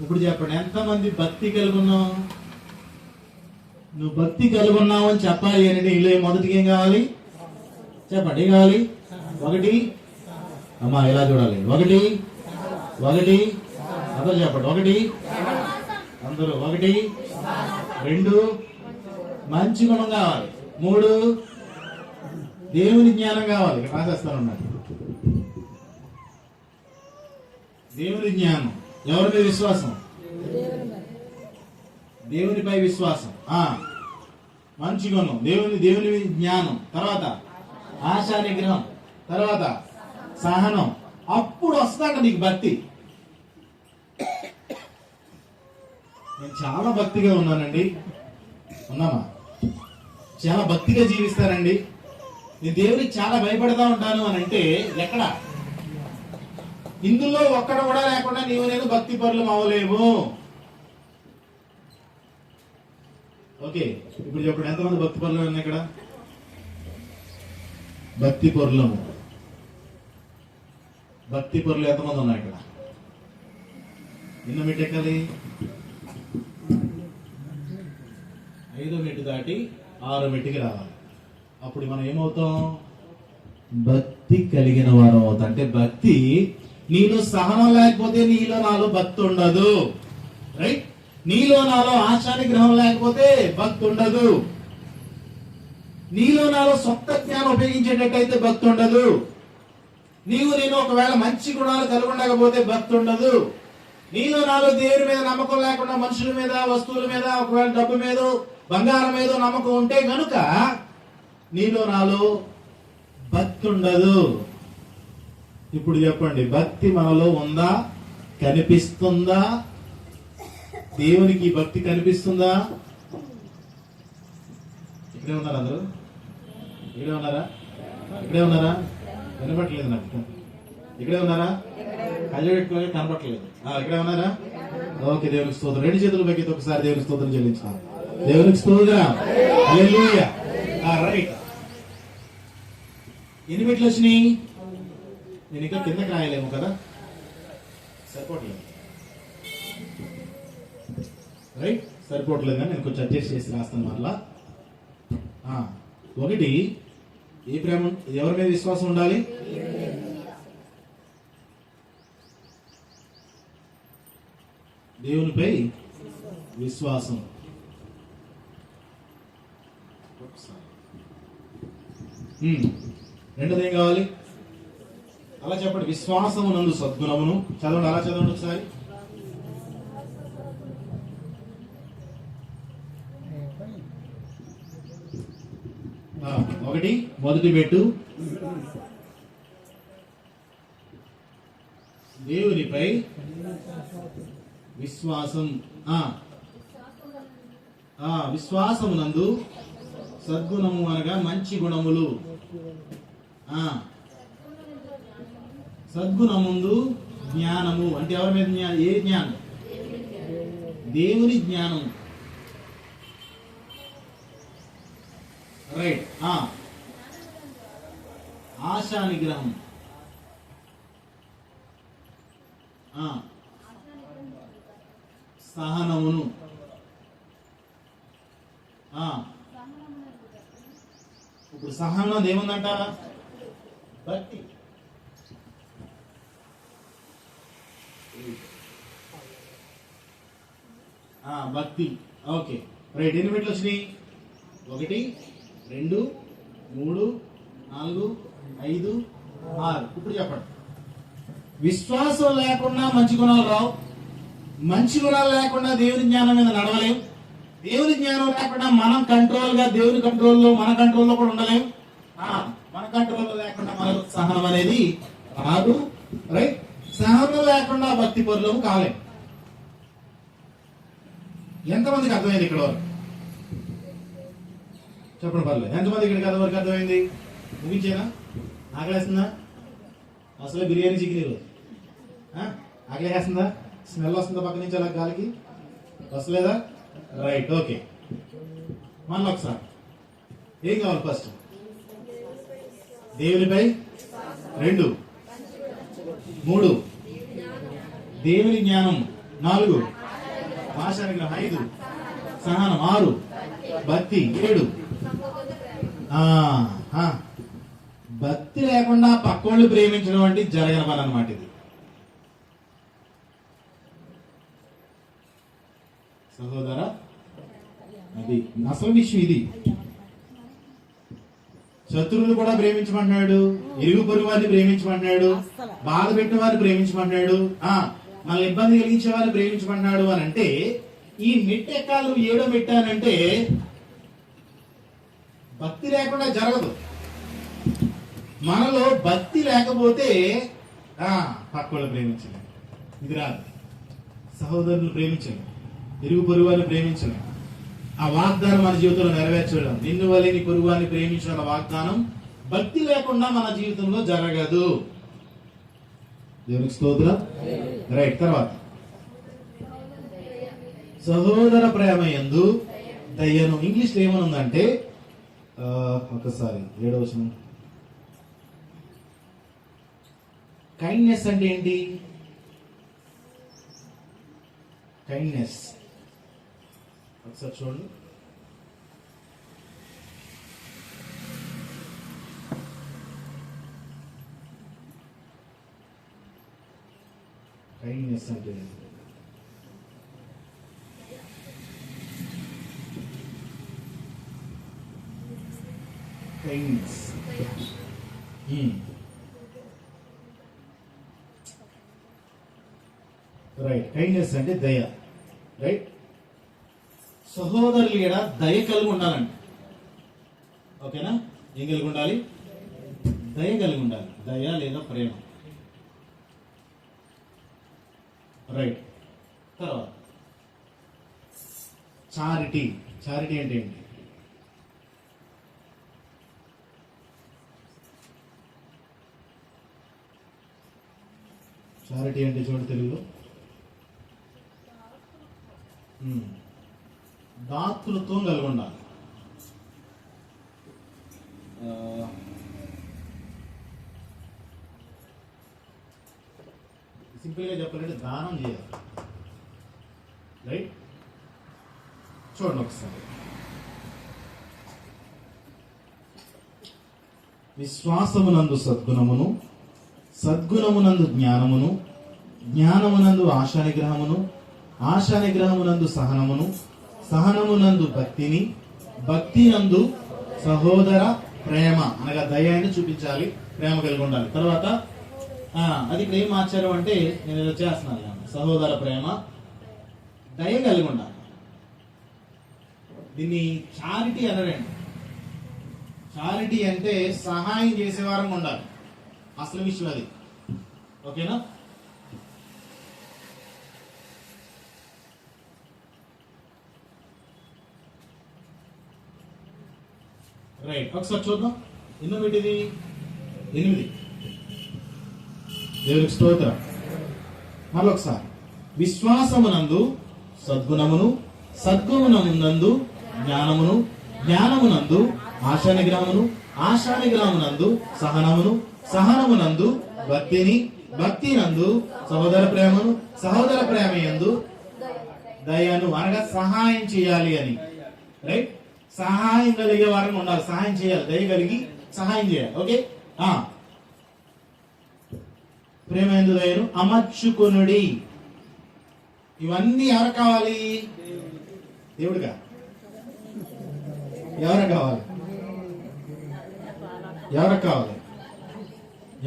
ఇప్పుడు చెప్పండి, ఎంతమంది భక్తి కలిగి ఉన్నావు? నువ్వు భక్తి కలిగి ఉన్నావు అని చెప్పాలి అంటే ఇల్లు మొదటికి ఏం కావాలి? చెప్పండి, ఏం కావాలి? 1 అమ్మా ఎలా చూడాలి? 1 అందరూ చెప్పండి. 1 అందరూ 1 2 మంచి గుణం కావాలి. 3 దేవుని జ్ఞానం కావాలి. రాసేస్తానున్నాను. దేవుని జ్ఞానం. ఎవరిపై విశ్వాసం? దేవునిపై విశ్వాసం. మంచి గుణం, దేవుని జ్ఞానం, తర్వాత ఆశా నిగ్రహం, తర్వాత సహనం. అప్పుడు వస్తాక నీకు భక్తి. నేను చాలా భక్తిగా ఉన్నానండి, ఉన్నామా? చాలా భక్తిగా జీవిస్తానండి, నేను దేవుడికి చాలా భయపడతా ఉంటాను అని అంటే ఎక్కడ? ఇందులో ఒక్కడ కూడా లేకుండా నీవు నేను భక్తి పరులు అవ్వలేము. ఓకే, ఇప్పుడు చెప్పండి, ఎంతమంది భక్తి పరులు ఉన్నాయి ఇక్కడ? భక్తి పరులము, భక్తి పరులు ఎంతమంది ఉన్నాయి ఇక్కడ? ఎన్నో మెట్టు ఎక్కాలి? 5వ మెట్టు దాటి 6వ మెట్టుకి రావాలి. అప్పుడు మనం ఏమవుతాం? భక్తి కలిగిన వారం అవుతాం. అంటే భక్తి, నీలో సహనం లేకపోతే నీలో నాలో భక్తి ఉండదు. రైట్? నీలో నాలో ఆశానిగ్రహం లేకపోతే భక్తి ఉండదు. నీలో నాలో సొంత జ్ఞానం ఉపయోగించేటట్టయితే భక్తి ఉండదు. నీవు నేను ఒకవేళ మంచి గుణాలు కలిగి ఉండకపోతే భక్తి ఉండదు. నీలో నాలో దేవుని మీద నమ్మకం లేకుండా మనుషుల మీద, వస్తువుల మీద, ఒకవేళ డబ్బు మీద, బంగారం మీద నమ్మకం ఉంటే గనుక నీలో నాలో భక్తి ఉండదు. ఇప్పుడు చెప్పండి, భక్తి మనలో ఉందా? కనిపిస్తుందా? దేవునికి ఈ భక్తి కనిపిస్తుందా? ఇక్కడే ఉన్నారు అందరూ? ఇక్కడే ఉన్నారా? ఇక్కడే ఉన్నారా? వినపట్లేదు నాకు. ఇక్కడే ఉన్నారా? కళ్ళు పెట్టుకోలే, కనపట్లేదు. ఇక్కడే ఉన్నారా? ఓకే, దేవునికి స్తోత్రం. రెండు చేతులు పైకి ఒకసారి దేవునికి స్తోత్రం చెల్లించాం. దేవునికి స్తోత్రం. హల్లెలూయా. రైట్. ఎన్ని మెట్లు వచ్చినాయి? నేను ఇంకా కిందకి రాయలేము కదా, సరిపోవట్లేదు. రైట్, సరిపోవట్లేదు కానీ నేను కొంచెం అడ్జస్ట్ చేసి రాస్తాను మళ్ళా. ఒకటి, ఏ ప్రేమ, ఎవరి మీద విశ్వాసం ఉండాలి? దేవునిపై విశ్వాసం. రెండోది ఏం కావాలి? అలా చెప్పండి. విశ్వాసము నందు సద్గుణమును. చదవండి, అలా చదవండి ఒకసారి. ఒకటి, మొదటి పెట్టు, దేవునిపై విశ్వాసం. విశ్వాసమునందు సద్గుణము అనగా మంచి గుణములు. సద్గుణముందు జ్ఞానము అంటే ఎవరి మీద జ్ఞానం? ఏ జ్ఞానం? దేవుని జ్ఞానం. రైట్. ఆశా నిగ్రహం. సహనమును. ఇప్పుడు సహనం ఏముందంట? భక్తి. భక్తి. Okay, right. ఎన్ని మెట్లు వచ్చినాయి? 1, 2, 3, 4, 5, 6. ఇప్పుడు చెప్పండి. విశ్వాసం లేకుండా మంచి గుణాలు రావు. మంచి గుణాలు లేకుండా దేవుని జ్ఞానం మీద నడవలేం. దేవుని జ్ఞానం లేకుండా మనం కంట్రోల్ గా దేవుని కంట్రోల్లో, మన కంట్రోల్లో కూడా ఉండలేం. మన కంట్రోల్లో లేకుండా మనకు సహనం అనేది రాదు. రైట్. సహనం లేకుండా భక్తి పరులము కాలేం. ఎంతమందికి అర్థమైంది ఇక్కడ వరకు? చెప్పండి, పర్లేదు. ఎంతమంది ఇక్కడికి వరకు అర్థమైంది? ముగించేనా? ఆకలేస్తుందా? అసలే బిర్యానీ చికెన్ ఈరోజు. ఆకలేస్తుందా? స్మెల్ వస్తుందా పక్క నుంచి? అలా గాలికి వస్తలేదా? Right, okay. మళ్ళీ ఒకసారి ఏం కావాలి? ఫస్ట్ దేవునిపై, 2, 3 దేవుని జ్ఞానం, 4 భాషా నిగ్రహం, 5 సహనం, 6 భక్తి, 7 భక్తి లేకుండా పక్కోళ్ళు ప్రేమించడం అంటే జరగని పని అన్నమాట. ఇది సహోదరా, అది అసలు విషయం. ఇది శత్రువులు కూడా ప్రేమించమన్నాడు, ఇరుగు పొరుగు వారిని ప్రేమించమన్నాడు, బాధ పెట్టిన వారిని ప్రేమించమన్నాడు, మనల్ని ఇబ్బంది కలిగించే వారిని ప్రేమించమన్నాడు అని అంటే, ఈ మెట్టు ఎక్కాలు 7వ మెట్టు అని అంటే భక్తి లేకుండా జరగదు. మనలో భక్తి లేకపోతే పక్కోళ్ళు ప్రేమించలేం, ఇది రాదు. సహోదరులు ప్రేమించలేం, ఇరుగు పొరుగు వారిని ప్రేమించలేం. ఆ వాగ్దానం మన జీవితంలో నెరవేర్చడం, నిన్ను వలె నీ పొరుగు వారిని ప్రేమించడం వాగ్దానం భక్తి లేకుండా మన జీవితంలో జరగదు. దేవునికి స్తోత్రం. రైట్. తర్వాత సహోదర ప్రేమ యందు దయను. ఇంగ్లీష్ లో ఏమనుందంటే, ఒకసారి 7వ వచనం, కైండ్నెస్ అంటే ఏంటి? కైండ్నెస్ ఒకసారి చూడండి. కైండ్నెస్ అంటే ఏంటి? కైండ్నెస్. రైట్. కైండ్నెస్ అంటే దయ. రైట్. సహోదరులు కూడా దయ కలిగి ఉండాలండి. ఓకేనా? ఏం కలిగి ఉండాలి? దయ కలిగి ఉండాలి. దయ లేదా ప్రేమ. రైట్. తర్వాత చారిటీ. చారిటీ అంటే ఏంటి? చారిటీ అంటే చూడండి తెలుగులో దాతృత్వం కలిగి ఉండాలి. సింపుల్గా చెప్పాలంటే దానం చేయాలి. రైట్? చూడండి ఒకసారి. విశ్వాసమునందు సద్గుణమును, సద్గుణమునందు జ్ఞానమును, జ్ఞానమునందు ఆశానిగ్రహమును, ఆశానిగ్రహమునందు సహనమును, సహనమునందు భక్తిని, భక్తినందు సహోదర ప్రేమ అనగా దయాన్ని చూపించాలి, ప్రేమ కలిగి ఉండాలి. తర్వాత అది ఇక్కడ ఏం మార్చారు అంటే నేను ఇలా చేస్తున్నాను, సహోదర ప్రేమ, దయ కలిగి ఉండాలి. దీన్ని చారిటీ అనరండి. చారిటీ అంటే సహాయం చేసేవారంగా ఉండాలి. అసలు విషయం అది. ఓకేనా? రైట్, ఒకసారి చూద్దాం. ఎన్నో పెట్టింది? 8. దేవునికి స్తోత్రం. మరొకసారి. విశ్వాసమునందు సద్గుణమును, సద్గుణమునందు జ్ఞానమును, జ్ఞానమునందు ఆశానిగ్రహమును, ఆశానిగ్రహమునందు సహనమును, సహనమునందు భక్తిని, భక్తినందు సహోదర ప్రేమను, సహోదర ప్రేమయందు దయను అనగా సహాయం చేయాలి అని. రైట్? సహాయం కలిగే వారిని ఉండాలి. సహాయం చేయాలి, దయ కలిగి సహాయం చేయాలి. ఓకే? ప్రేమ ఎందు దయను అమర్చుకొనుడి. ఇవన్నీ ఎవరు కావాలి? దేవుడిగా. ఎవరు కావాలి? ఎవరు కావాలి?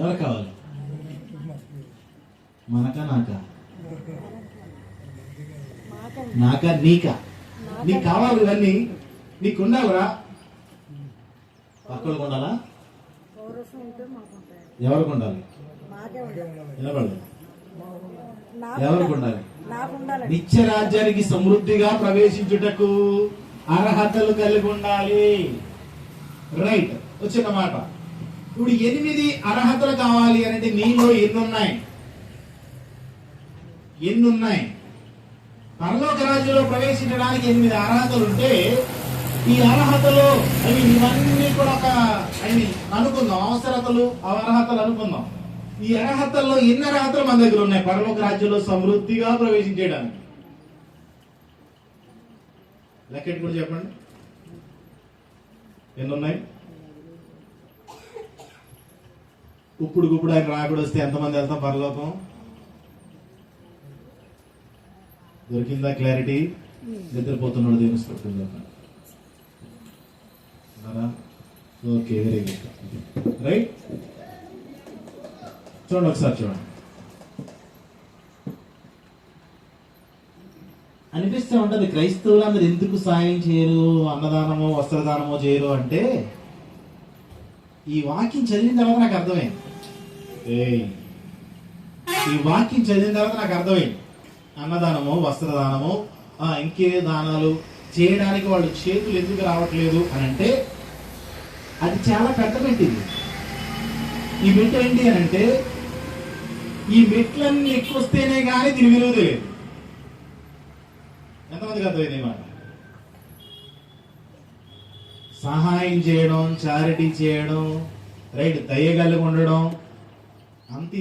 ఎవరు కావాలి? మనకా నాకా? నాకా నీకా? నీకు కావాలి ఇవన్నీ. నీకు ఉండాలరా? పక్కలకు ఉండాలా? ఎవరికి ఉండాలి? నిలబడలేదు. ఎవరికి ఉండాలి? నిత్య రాజ్యానికి సమృద్ధిగా ప్రవేశించుటకు అర్హతలు కలిగి ఉండాలి. రైట్, వచ్చిన మాట. ఇప్పుడు 8 అర్హతలు కావాలి అంటే నీలో ఎన్నున్నాయి? పరలోక రాజ్యంలో ప్రవేశించడానికి 8 అర్హతలు ఉంటే ఈ అర్హతలు ఇవన్నీ కూడా ఒక అనుకుందాం, అవసరతలు, అర్హతలు అనుకుందాం. ఈ అర్హతల్లో ఎన్ని అర్హతలు మన దగ్గర ఉన్నాయి పరలోక రాజ్యంలో సమృద్ధిగా ప్రవేశించడానికి? లెక్కెట్టు కూడా చెప్పండి, ఎన్ని ఉన్నాయి? ఇప్పుడు ఆయన రాకూడ వస్తే ఎంతమంది వెళ్తాం పరలోకం? దొరికిందా క్లారిటీ? నిద్రపోతున్నాడు దేవుని స్తోత్రం చెప్పండి. Okay, very good. రైట్, చూడండి ఒకసారి. చూడండి, అనిపిస్తూ ఉంటుంది క్రైస్తవులు అందరు ఎందుకు సాయం చేయరు, అన్నదానమో వస్త్రదానమో చేయరు అంటే ఈ వాక్యం చదివిన తర్వాత నాకు అర్థమైంది. అన్నదానమో వస్త్రదానమో ఇంకే దానాలు చేయడానికి వాళ్ళు చేతులు ఎందుకు రావట్లేదు అని అంటే అది చాలా పెద్ద పెట్టింది. ఈ మెట్టు ఏంటి అని అంటే ఈ మెట్లన్నీ ఎక్కువస్తేనే కానీ దీని విలువ తెలియదు. ఎంతమందికి అర్థమైంది మాట? సహాయం చేయడం, చారిటీ చేయడం, రైట్, దయ కలిగి ఉండడం అంత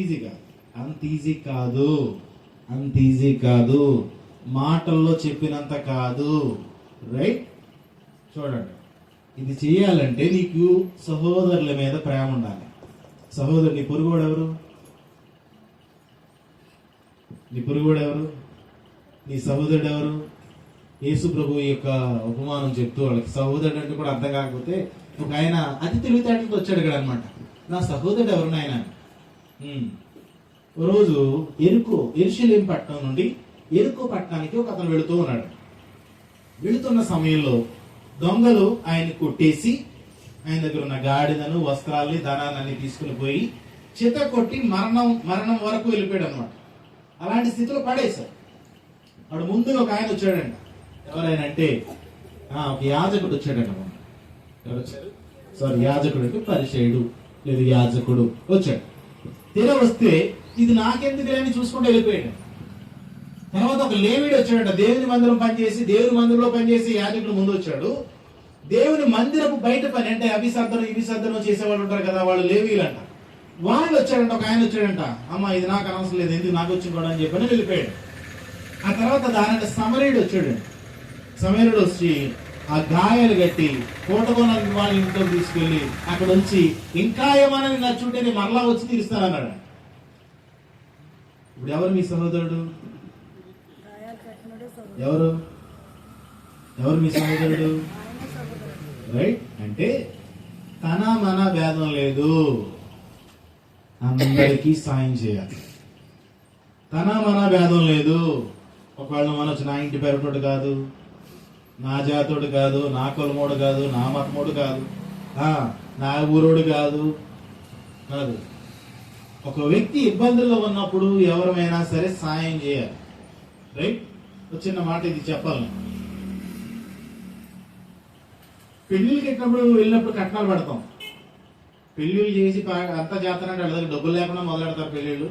ఈజీ కాదు. మాటల్లో చెప్పినంత కాదు. రైట్, చూడండి, ఇది చేయాలంటే నీకు సహోదరుల మీద ప్రేమ ఉండాలి. సహోదరు, నీ పొరుగువాడు ఎవరు? నీ సహోదరుడు ఎవరు? యేసు ప్రభు యొక్క ఉపమానం చెప్తూ వాళ్ళకి సహోదరుడు అంటే కూడా అర్థం కాకపోతే ఒక ఆయన అతి తెలివితేటలతో వచ్చాడు ఇక్కడ అనమాట. నా సహోదరుడు ఎవరు నాయన? రోజు యెరూషలేము పట్టణం నుండి యెరికో పట్టణానికి ఒక అతను వెళుతూ ఉన్నాడు. వెళుతున్న సమయంలో దొంగలు ఆయన్ని కొట్టేసి ఆయన దగ్గర ఉన్న గాడిదను, వస్త్రాలని, ధనాన్ని తీసుకుని పోయి చిత కొట్టి మరణం వరకు వెళ్ళిపోయాడు అనమాట. అలాంటి స్థితిలో పడేశారు. వాడు ముందు ఒక ఆయన వచ్చాడంట. ఎవరైనా అంటే ఒక యాజకుడు వచ్చాడంట. ఎవరు వచ్చారు? సారీ, యాజకుడు అంటే పరిచయుడు లేదు యాజకుడు వచ్చాడు. తీరా వస్తే ఇది నాకెందుకు అని చూసుకుంటూ వెళ్ళిపోయాడు. తర్వాత ఒక లేవీడు వచ్చాడంట. దేవుని మందిరం పనిచేసి, దేవుని మందిరంలో పనిచేసి యాజకుడు ముందు వచ్చాడు. దేవుని మందిరపు బయట పని అంటే అభిసర్ధనం ఇవిసర్ధనం చేసేవాళ్ళు ఉంటారు కదా, వాళ్ళు లేవీలు అంట. వాళ్ళు వచ్చాడంట. ఒక ఆయన వచ్చాడంట, అమ్మ ఇది నాకు అనవసరం లేదు, ఎందుకు నాకు వచ్చింది కూడా అని చెప్పని వెళ్ళిపోయాడు. ఆ తర్వాత దానంటే సమరీయుడు వచ్చాడు. సమరీయుడు వచ్చి ఆ గాయాలు కట్టి కోటకొన వాళ్ళ ఇంట్లో తీసుకెళ్లి అక్కడ ఉంచి ఇంకా ఏమైనా నచ్చుంటే నేను మరలా వచ్చి తీరుస్తానన్నాడు. ఇప్పుడు ఎవరు మీ సహోదరుడు? ఎవరు ఎవరు మీ సహోదరుడు? రైట్. అంటే తన మన భేదం లేదు, అందరికీ సాయం చేయాలి. తన మన భేదం లేదు. ఒకవేళ మనొచ్చి నా ఇంటి పేరుతోడు కాదు, నా జాతోడు కాదు, నా కులమోడు కాదు, నా మతమోడు కాదు, నా ఊరోడు కాదు కాదు. ఒక వ్యక్తి ఇబ్బందుల్లో ఉన్నప్పుడు ఎవరైనా సరే సాయం చేయాలి. రైట్. చిన్న మాట ఇది చెప్పాలి. పెళ్లిళ్ళకి వెళ్ళినప్పుడు కట్నాలు పెడతాం. పెళ్లిళ్ళు చేసి అంతా చేస్తానంటే వాళ్ళ దగ్గర డబ్బులు లేకుండా మొదలెడతారు. పెళ్లిళ్ళు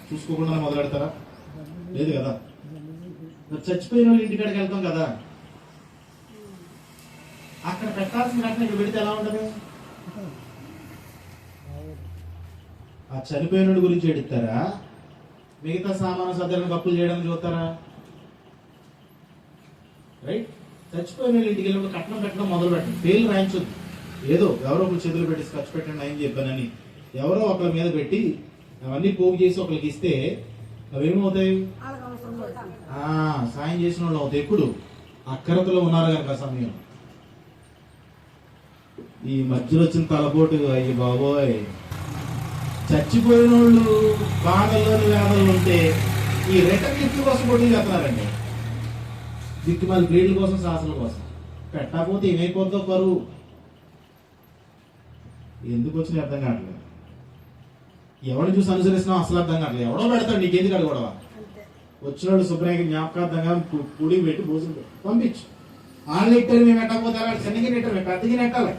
చూసుకోకుండా మొదలెడతారా? లేదు కదా. చచ్చిపోయిన వాళ్ళు ఇంటికాడికి వెళ్తాం కదా, అక్కడ పెట్టాల్సిన కట్నం ఇక్కడ పెడితే ఎలా ఉంటది? ఆ చనిపోయిన గురించి ఎడుతారా? మిగతా సామాను సద్దరణ కప్పులు చేయడానికి చూస్తారా? రైట్. చచ్చిపోయిన ఇంటికి వెళ్ళినప్పుడు కట్నం పెట్టడం మొదలు పెట్టండి. పేర్లు రాయించొద్దు. ఏదో ఎవరో ఒకరు చేతులు పెట్టి ఖర్చు పెట్టండి అని చెప్పానని ఎవరో ఒకరి మీద పెట్టి అవన్నీ పోగు చేసి ఒకరికి ఇస్తే అవేమవుతాయి? సాయం చేసిన వాళ్ళు అవుతాయి. ఎప్పుడు అక్కరతలో ఉన్నారు కనుక సమయం. ఈ మధ్యలో వచ్చిన తలపోటు అయ్యి బాబోయ్, చచ్చిపోయిన వాళ్ళు బాధల్లోని వేదనలు ఉంటే ఈ రిటర్న్ గిఫ్ట్ కోసం పోటీ చేస్తున్నారండి. దిక్కుమాలి గ్రేడ్ల కోసం, శాసనం కోసం. పెట్టకపోతే ఏమైపోద్దో పరువు. ఎందుకు వచ్చినా అర్థం కావట్లేదు. ఎవరిని చూసి అనుసరిస్తున్నావు అసలు అర్థం కావట్లేదు. ఎవడో పెడతాడు, నీకేందుకు అడగడవా? వచ్చినోళ్ళు శుభ్రంగా జ్ఞాపకార్థంగా పుడి పెట్టి భోజనం పంపించు. వాళ్ళు నెట్టారు, మేము పెట్టకపోతే వాళ్ళు చిన్నగా నెట్టారు, మేము పెద్దగా నెట్టాలి.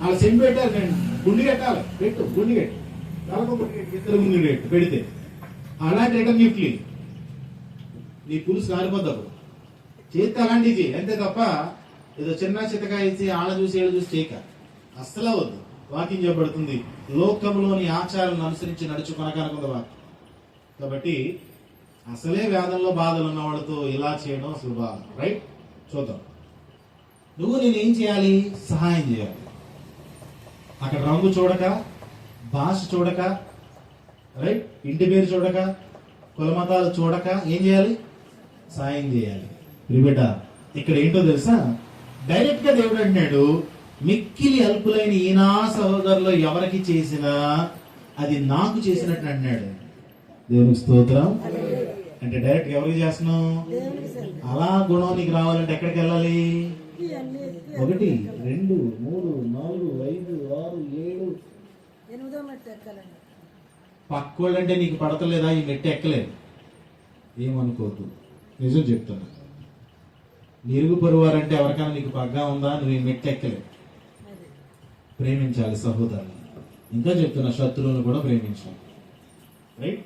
వాళ్ళు సెంటు పెట్టారు, నేను గుండి కట్టాలి. పెట్టు గుండి కట్టి ఇద్దరు గుండి పెట్టు పెడితే అలాంటి రిటర్న్ గిఫ్ట్లు నీ పులుసు కారిపోద్దు. చేస్తే అలాంటివి అంతే తప్ప ఏదో చిన్న చిత్తగా ఇచ్చి ఆళ్ళ చూసి ఏళ్ళు చూసి చేయక అస్సలు వద్దు. వాక్యం చెప్పబడుతుంది, లోకంలోని ఆచారాలను అనుసరించి నడుచుకొనకనుకుంది వాక్యం. కాబట్టి అసలే వేదంలో బాధలు ఉన్న వాళ్ళతో ఇలా చేయడం అసలు బాధ. రైట్. చూద్దాం. నువ్వు నేనేం చేయాలి? సహాయం చేయాలి. అక్కడ రంగు చూడక, భాష చూడక, రైట్, ఇంటి పేరు చూడక, కులమతాలు చూడక ఏం చేయాలి? సాయం చేయాలి. బిడ్డ ఇక్కడ ఏంటో తెలుసా? డైరెక్ట్ గా దేవుడు అంటున్నాడు, మిక్కిలి అల్పులైన ఈనా సహోదరులు ఎవరికి చేసినా అది నాకు చేసినట్టు అంటున్నాడు. దేవునికి స్తోత్రం. అంటే డైరెక్ట్ ఎవరికి చేస్తున్నావు? అలా గుణం నీకు రావాలంటే ఎక్కడికి వెళ్ళాలి? 1 2 3 4 5 6 7 8వ మెట్టు ఎక్కాలండి. పక్కోళ్ళంటే నీకు పడతలేదా? ఈ మెట్టు ఎక్కలేదు. ఏమనుకోవద్దు, నిజం చెప్తున్నా. నిరుగు పరువారంటే ఎవరికైనా నీకు పగ్గా ఉందా? నువ్వు ఈ మెట్టు ఎక్కలేదు. ప్రేమించాలి సహోదరులు. ఇంకా చెప్తున్నా, శత్రువులను కూడా ప్రేమించాలి. రైట్.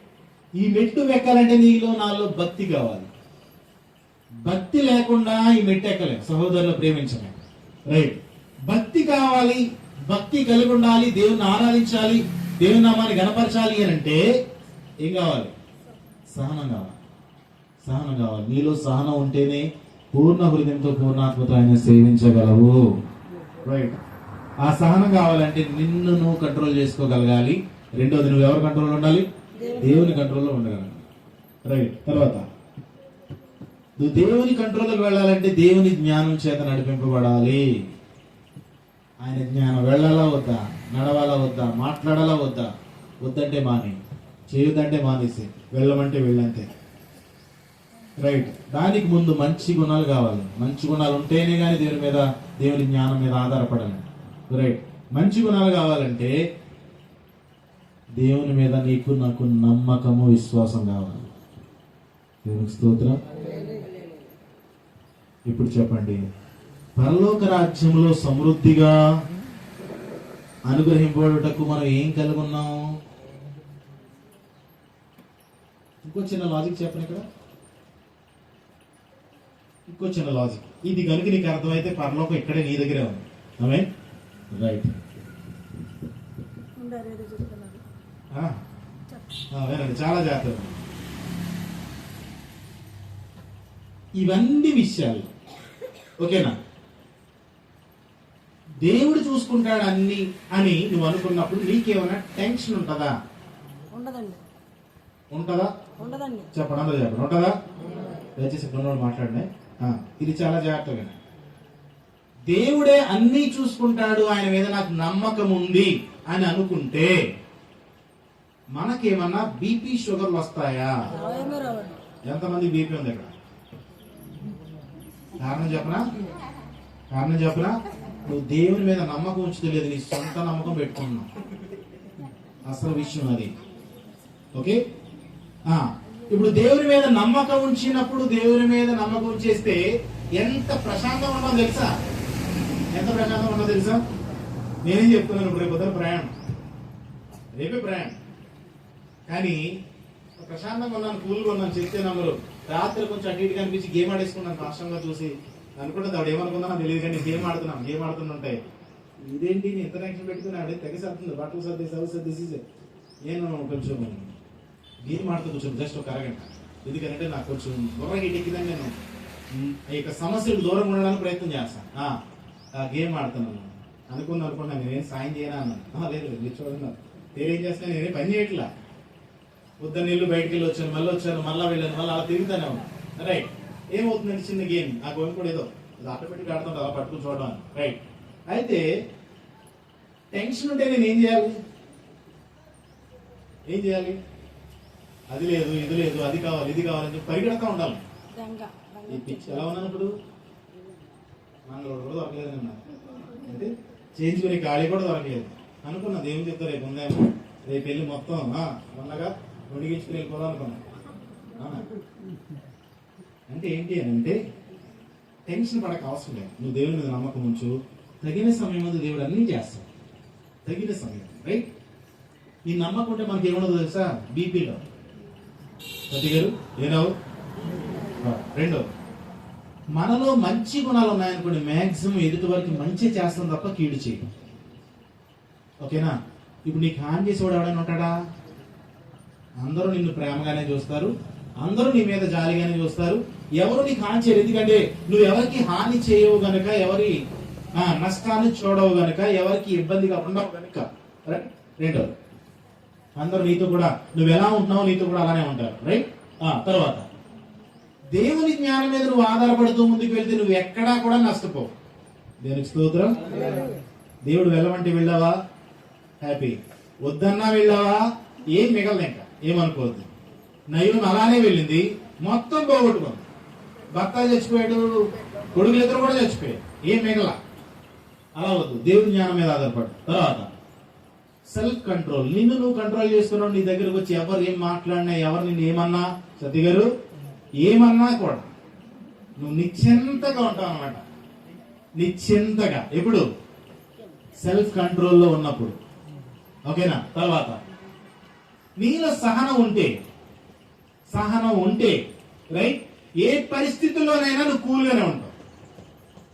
ఈ మెట్టు ఎక్కాలంటే నీలో నాలో భక్తి కావాలి. భక్తి లేకుండా ఈ మెట్టు ఎక్కలేం. సహోదరులు ప్రేమించలేం. రైట్. భక్తి కావాలి, భక్తి కలిగి ఉండాలి, దేవుని ఆరాధించాలి, దేవుని నామాన్ని గణపరచాలి అని అంటే ఏం కావాలి? సహనం కావాలి. సహనం కావాలి. నీలో సహనం ఉంటేనే పూర్ణ హృదయంతో పూర్ణాత్మతో ఆయన సేవించగలవు. రైట్. ఆ సహనం కావాలంటే నిన్ను నువ్వు కంట్రోల్ చేసుకోగలగాలి. రెండోది, నువ్వు ఎవరి కంట్రోల్లో ఉండాలి? దేవుని కంట్రోల్లో ఉండగలగాలి. రైట్. తర్వాత నువ్వు దేవుని కంట్రోల్లోకి వెళ్ళాలంటే దేవుని జ్ఞానం చేత నడిపింపబడాలి. ఆయన జ్ఞానం వెళ్ళాలా వద్దా? నడవాలా వద్దా? మాట్లాడాలా వద్దా? వద్దంటే మాని, చేయొద్దంటే మానేసి, వెళ్ళమంటే వెళ్ళంతే. రైట్. దానికి ముందు మంచి గుణాలు కావాలి. మంచి గుణాలు ఉంటేనే కానీ దేవుని జ్ఞానం మీద ఆధారపడాలి. రైట్. మంచి గుణాలు కావాలంటే దేవుని మీద నీకు నాకు నమ్మకము, విశ్వాసం కావాలి. దేవునికి స్తోత్రం. ఇప్పుడు చెప్పండి, పరలోక రాజ్యంలో సమృద్ధిగా అనుగ్రహింపబడుటకు మనం ఏం కలిగి ఉన్నాం? ఇంకో చిన్న లాజిక్ చెప్పండి ఇక్కడ. ఇంకో చిన్న లాజిక్, ఇది కనుక నీకు అర్థమైతే పరలోకం ఇక్కడే నీ దగ్గరే ఉంది. ఆమె రైట్. ఉండారు ఏదో చెప్తున్నారు. వినండి చాలా జాగ్రత్త. ఇవన్నీ విషయాలు ఓకేనా? దేవుడు చూసుకుంటాడు అన్ని అని నువ్వు అనుకున్నప్పుడు నీకేమైనా టెన్షన్ ఉంటుందా? ఉండదండి. ఉంటుందా? ఉండదండి. చెప్పండి, అందరూ చెప్పండి. ఉంటుందా? దయచేసి కొన్నోడు మాట్లాడినాయి. ఇది చాలా జాగ్రత్తగా. దేవుడే అన్ని చూసుకుంటాడు, ఆయన మీద నాకు నమ్మకం ఉంది అని అనుకుంటే మనకేమన్నా బీపీ షుగర్లు వస్తాయా? ఏమీ రావండి. ఎంతమంది బీపీ ఉంది ఇక్కడ? కారణం చెప్పనా? నువ్వు దేవుని మీద నమ్మకం ఉంచుతలేదు, నీ సొంత నమ్మకం పెట్టుకున్నావు. అసలు విషయం అది. ఓకే, ఇప్పుడు దేవుని మీద నమ్మకం ఉంచినప్పుడు, దేవుని మీద నమ్మకం ఉంచేస్తే ఎంత ప్రశాంతంగా ఉండదో తెలుసా? ఎంత ప్రశాంతంగా ఉండదో తెలుసా? నేనేం చెప్తున్నాను, ఇప్పుడు రేపు ప్రయాణం, రేపే ప్రయాణం. కానీ ప్రశాంతంగా ఉన్నాను, కూల్గా ఉన్నాను చెప్తే నమ్మరు. రాత్రి కొంచెం అటు ఇటుగా అనిపించి గేమ్ ఆడేసుకున్నాను కష్టంగా చూసి. అనుకుంటుంది ఆవిడ ఏమనుకుందా నాకు తెలియదు, కానీ గేమ్ ఆడుతుంటాయి. ఇదేంటి నేను ఎంత టెన్షన్ పెట్టుకుని ఆవిడ తెగసేస్తుంది, బట్టలు సర్దేసి నేను కొంచెం గేమ్ ఆడుతూ కూర్చొని జస్ట్ ఒక అరగంట. ఎందుకంటే నాకు కొంచెం బుర్రకి ఎక్కిందని నేను ఈ యొక్క సమస్యకు దూరంగా ఉండడానికి ప్రయత్నం చేస్తాను. గేమ్ ఆడుతున్నాను అనుకున్నాను, నేనేం సాయం చేయనా అన్నాను. లేదు మీరు చూడండి, నేనేం చేస్తాను, నేనేం పని చేయట్లా. పొద్దున్న నీళ్ళు బయటికి వెళ్ళి వచ్చాను, మళ్ళీ వెళ్ళాను, మళ్ళీ అలా తిరుగుతానే ఉన్నాను. రైట్, ఏమవుతుందండి చిన్న గేమ్, ఆ గోమ్ కూడా ఏదో ఆటోమేటిక్ ఆడుతుంటా అలా పట్టుకుని చూడడం. రైట్, అయితే టెన్షన్ ఉంటే నేను ఏం చేయాలి? అది లేదు, ఇది లేదు, అది కావాలి, ఇది కావాలని చెప్పి పరిగెడతా ఉండాలి. ఈ పిచ్చి ఎలా ఉన్నాను ఇప్పుడు? మంగళూరు కూడా దొరకలేదు నిన్న, అంటే చేయించుకునే ఖాళీ కూడా దొరకలేదు. అనుకున్నా దేవుని చెప్తా రేపు ఉందేమో, రేపు వెళ్ళి మొత్తం ఉన్నగా ఒడిగించుకుని వెళ్ళిపోదాం అనుకున్నా. అంటే ఏంటి అని అంటే, టెన్షన్ పడక అవసరం లేదు. నువ్వు దేవుని మీద నమ్మకం ఉంచు, తగిన సమయం ముందు దేవుడు అన్నీ చేస్తాడు. తగిన సమయం, రైట్? ఈ నమ్మకం ఉంటే మనకి ఏముండదు తెలుసా? బీపీలో సతీ గారు ఏనావు. రెండో, మనలో మంచి గుణాలు ఉన్నాయనుకోండి, మ్యాక్సిమం ఎదుటి వరకు మంచి చేస్తాం తప్ప కీడు చేయడం. ఓకేనా? ఇప్పుడు నీకు హాని చేసేవాడు ఎవడైనా ఉంటాడా? అందరూ నిన్ను ప్రేమగానే చూస్తారు, అందరూ నీ మీద జాలిగానే చూస్తారు. ఎవరు నీకు హాని చేయరు, ఎందుకంటే నువ్వు ఎవరికి హాని చేయవు గనుక, ఎవరి నష్టాన్ని చూడవు గనుక, ఎవరికి ఇబ్బందిగా ఉండవు గనుక. రైట్? రెండో, అందరూ నీతో కూడా నువ్వు ఎలా ఉంటున్నావు, నీతో కూడా అలానే ఉంటారు. రైట్? తర్వాత దేవుని జ్ఞానం మీద నువ్వు ఆధారపడుతూ ముందుకు వెళ్తే నువ్వు ఎక్కడా కూడా నష్టపోవు. దేవునికి స్తోత్రం. దేవుడు వెళ్ళమంటే వెళ్ళావా, హ్యాపీ. వద్దన్నా వెళ్ళావా, ఏం మిగలదు, ఇంకా ఏమనుకోవద్దు. నయం అలానే వెళ్ళింది, మొత్తం పోగొట్టుకుంది. భర్త చచ్చిపోయాడు, కొడుకులిద్దరు కూడా చచ్చిపోయాడు, ఏం మిగల. అలా వద్దు, దేవుని జ్ఞానం మీద ఆధారపడు. తర్వాత సెల్ఫ్ కంట్రోల్, నిన్ను నువ్వు కంట్రోల్ చేసుకున్నావు. నీ దగ్గరకు వచ్చి ఎవరు ఏం మాట్లాడినా, ఎవరు నిన్ను ఏమన్నా, సతీ గారు ఏమన్నా కూడా నువ్వు నిశ్చింతగా ఉంటావు అన్నమాట. నిశ్చింతగా ఎప్పుడు? సెల్ఫ్ కంట్రోల్లో ఉన్నప్పుడు. ఓకేనా? తర్వాత నీలో సహనం ఉంటే రైట్, ఏ పరిస్థితుల్లోనైనా నువ్వు కూల్గానే ఉంటావు.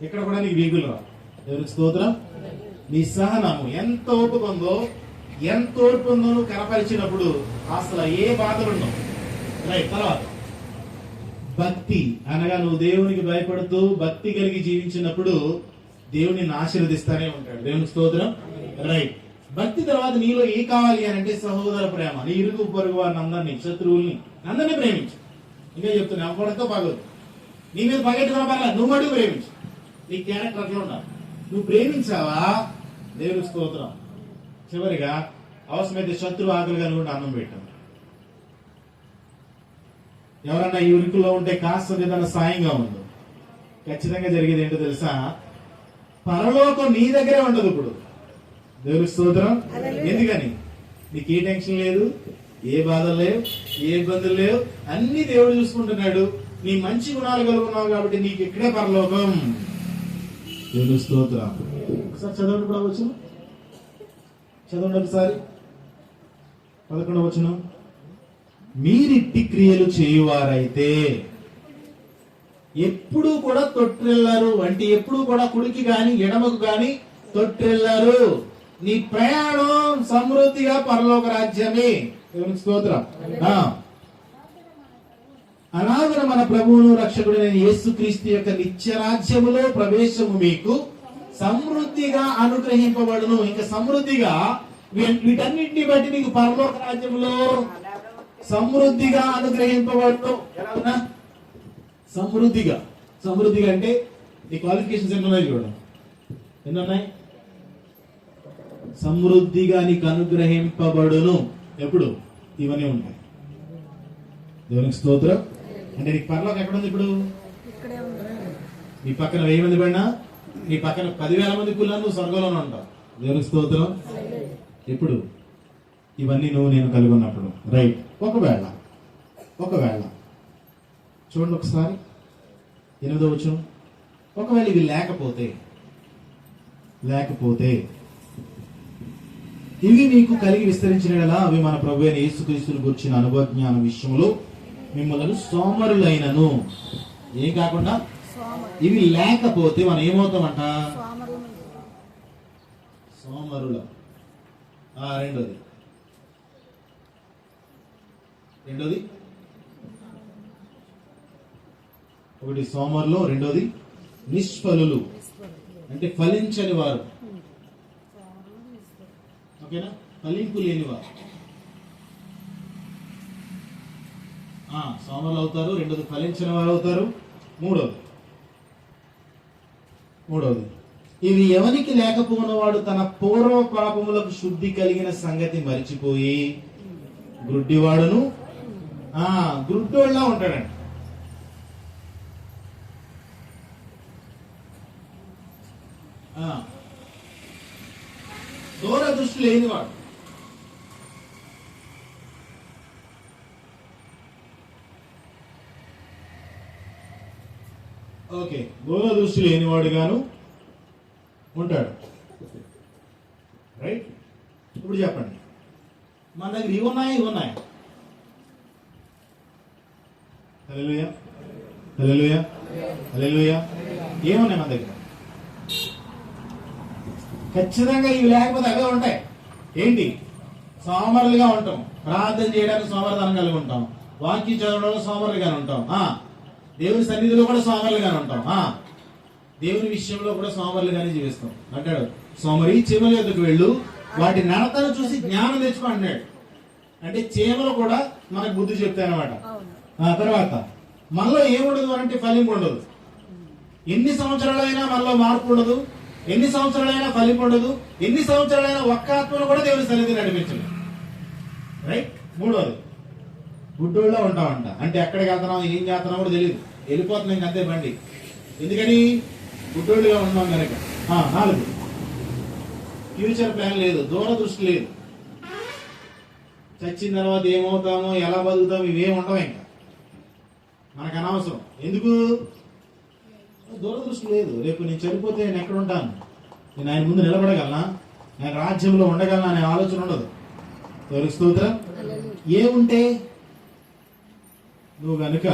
ఇక్కడ కూడా నీకు వీగులు రావు. దేవునికి స్తోత్రం. నీ సహనము ఎంత ఓపిక ఉందో నువ్వు కనపరిచినప్పుడు అసలు ఏ బాధలు ఉండవు. రైట్? తర్వాత భక్తి అనగా నువ్వు దేవునికి భయపడుతూ భక్తి కలిగి జీవించినప్పుడు దేవుని ఆశీర్వదిస్తానే ఉంటాడు. దేవునికి స్తోత్రం. రైట్? భక్తి తర్వాత నీలో ఏ కావాలి అని అంటే సహోదర ప్రేమ. నీ ఇరుగు పొరుగు వారిని అందరినీ, శత్రువుల్ని అందరినీ ప్రేమించు. ఇంకా చెప్తున్నా, అవ్వడంతో బాగోదు. నీ మీద పగెట్టుకున్న పర్లేదు, నువ్వు మటుకు ప్రేమించు. నీ క్యారెక్టర్ అట్లా ఉండాలి. నువ్వు ప్రేమించావా? దేవునికి స్తోత్రం. చివరిగా అవసరమైతే శత్రువు ఆకలి కనుకుంటే అన్నం పెట్టాం. ఎవరన్నా ఈ ఉరికులో ఉంటే కాస్త ఏదైనా సాయంగా ఉండదు. ఖచ్చితంగా జరిగేది ఏంటో తెలుసా? పరలోకం నీ దగ్గరే ఉండదు ఇప్పుడు. దేవునికి స్తోత్రం. ఎందుకని? నీకు ఏ టెన్షన్ లేదు, ఏ బాధలు లేవు, ఏ ఇబ్బందులు లేవు, అన్ని దేవుడు చూసుకుంటున్నాడు. నీ మంచి గుణాలు కలుగున్నావు కాబట్టి నీకు ఇక్కడే పరలోకం. దేవుని స్తోత్రం. ఒకసారి చదవండి కూడా వచ్చు, చదవండి ఒకసారి 11వ వచనం. మీరిట్టి క్రియలు చేయువారైతే ఎప్పుడు కూడా తొట్టిల్లారు, అంటే ఎప్పుడు కూడా కుడికి గాని ఎడమకు గాని తొట్టిల్లారు. నీ ప్రయాణం సమృద్ధిగా పరలోక రాజ్యమే. దేవునికి స్తోత్రం. అలాగన మన ప్రభువును రక్షకుడైన యేసుక్రీస్తు యొక్క నిత్య రాజ్యములో ప్రవేశము మీకు సమృద్ధిగా అనుగ్రహింపబడును. ఇంకా సమృద్ధిగా వీటన్నిటిని బట్టి నీకు పరలోక రాజ్యంలో సమృద్ధిగా అనుగ్రహింపబడును. ఎలా ఉన్నా సమృద్ధిగా, సమృద్ధిగా అంటే నీ క్వాలిఫికేషన్స్ ఎన్ని ఉన్నాయి చూడండి, ఎన్ని ఉన్నాయి? సమృద్ధిగా నీకు అనుగ్రహింపబడును. ఎప్పుడు? ఇవన్నీ ఉంటాయి. దేవునికి స్తోత్రం. అంటే నీకు పరలోకం ఎక్కడుంది? ఇప్పుడు ఇక్కడే ఉంది. నీ పక్కన 1000 మంది పడినా, నీ పక్కన 10,000 మంది కుళ్ళా నువ్వు స్వర్గంలోనే ఉంటావు. దేవునికి స్తోత్రం. ఎప్పుడు? ఇవన్నీ నువ్వు నేను కలిగి ఉన్నప్పుడు. రైట్. ఒకవేళ చూడండి ఒకసారి 8వ వచనం. ఒకవేళ ఇవి లేకపోతే ఇవి మీకు కలిగి విస్తరించిన అవి మన ప్రభు అయిన యేసుక్రీస్తుని గురించిన అనుభవ జ్ఞానం విషయంలో మిమ్మల్ని సోమరులైనను. ఏం కాకుండా ఇవి లేకపోతే మనం ఏమవుతామంట? సోమరుల. రెండోది ఒకటి సోమరులు, రెండోది నిష్ఫలులు, అంటే ఫలించని వారు. ఓకేనా? ఫలింపు లేనివారు సోమరులు అవుతారు. రెండోది ఫలించని వారు అవుతారు. మూడోది ఇవి ఎవరికి లేకపోయినవాడు తన పూర్వ పాపములకు శుద్ధి కలిగిన సంగతి మరిచిపోయి గుడ్డివాడును గుడ్డోళ్ళ ఉంటాడండి. దూరదృష్టి లేనివాడు. ఓకే, దూరదృష్టి లేనివాడుగాను ఉంటాడు. రైట్. ఇప్పుడు చెప్పండి, మన దగ్గర ఇవి ఉన్నాయి. హల్లెలూయా, హల్లెలూయా, హల్లెలూయా. ఏమున్నాయి మన దగ్గర? ఖచ్చితంగా ఇవి లేకపోతే అవే ఉంటాయి. ఏంటి? సోమరులుగా ఉంటాం, ప్రార్థన చేయడానికి సోమరితనం కలిగి ఉంటాం, వాక్యం చదవడంలో సోమరులుగానే ఉంటాం, దేవుని సన్నిధిలో కూడా సోమరులుగానే ఉంటాం, దేవుని విషయంలో కూడా సోమరులుగానే జీవిస్తాం. అంటాడు, సోమరి చీమల యొద్దకు వెళ్ళు, వాటి నడతను చూసి జ్ఞానం తెచ్చుకో అంటున్నాడు. అంటే చీమలు కూడా మనకు బుద్ధి చెప్తాయన్నమాట. తర్వాత మనలో ఏముండదు అంటే ఫలింపు ఉండదు. ఎన్ని సంవత్సరాలైనా మనలో మార్పు ఉండదు, ఎన్ని సంవత్సరాలైనా ఫలింపు ఉండదు, ఎన్ని సంవత్సరాలైనా ఒక్క ఆత్మను కూడా దేవుని సన్నిధి నడిపించలేదు. రైట్. మూడోది గుడ్డోళ్ళ ఉంటామంట. అంటే ఎక్కడికి వెళ్తున్నాం, ఏం చేస్తున్నాం కూడా తెలియదు, వెళ్ళిపోతున్నాం ఇంకంతే బండి. ఎందుకని? గుడ్డోళ్ళుగా ఉన్నాం కనుక. 4 ఫ్యూచర్ ప్లాన్ లేదు, దూరదృష్టి లేదు. చచ్చిన తర్వాత ఏమవుతామో, ఎలా బతుకుతామో ఇవేం ఉండవు, ఇంకా మనకు అనవసరం. ఎందుకు? దూరదృష్టి లేదు. రేపు నేను చనిపోతే నేను ఎక్కడ ఉంటాను? నేను ఆయన ముందు నిలబడగలనా? నేను రాజ్యంలో ఉండగలనా అనే ఆలోచన ఉండదు. దేవునికి స్తోత్రం. ఏముంటే నువ్వు గనుక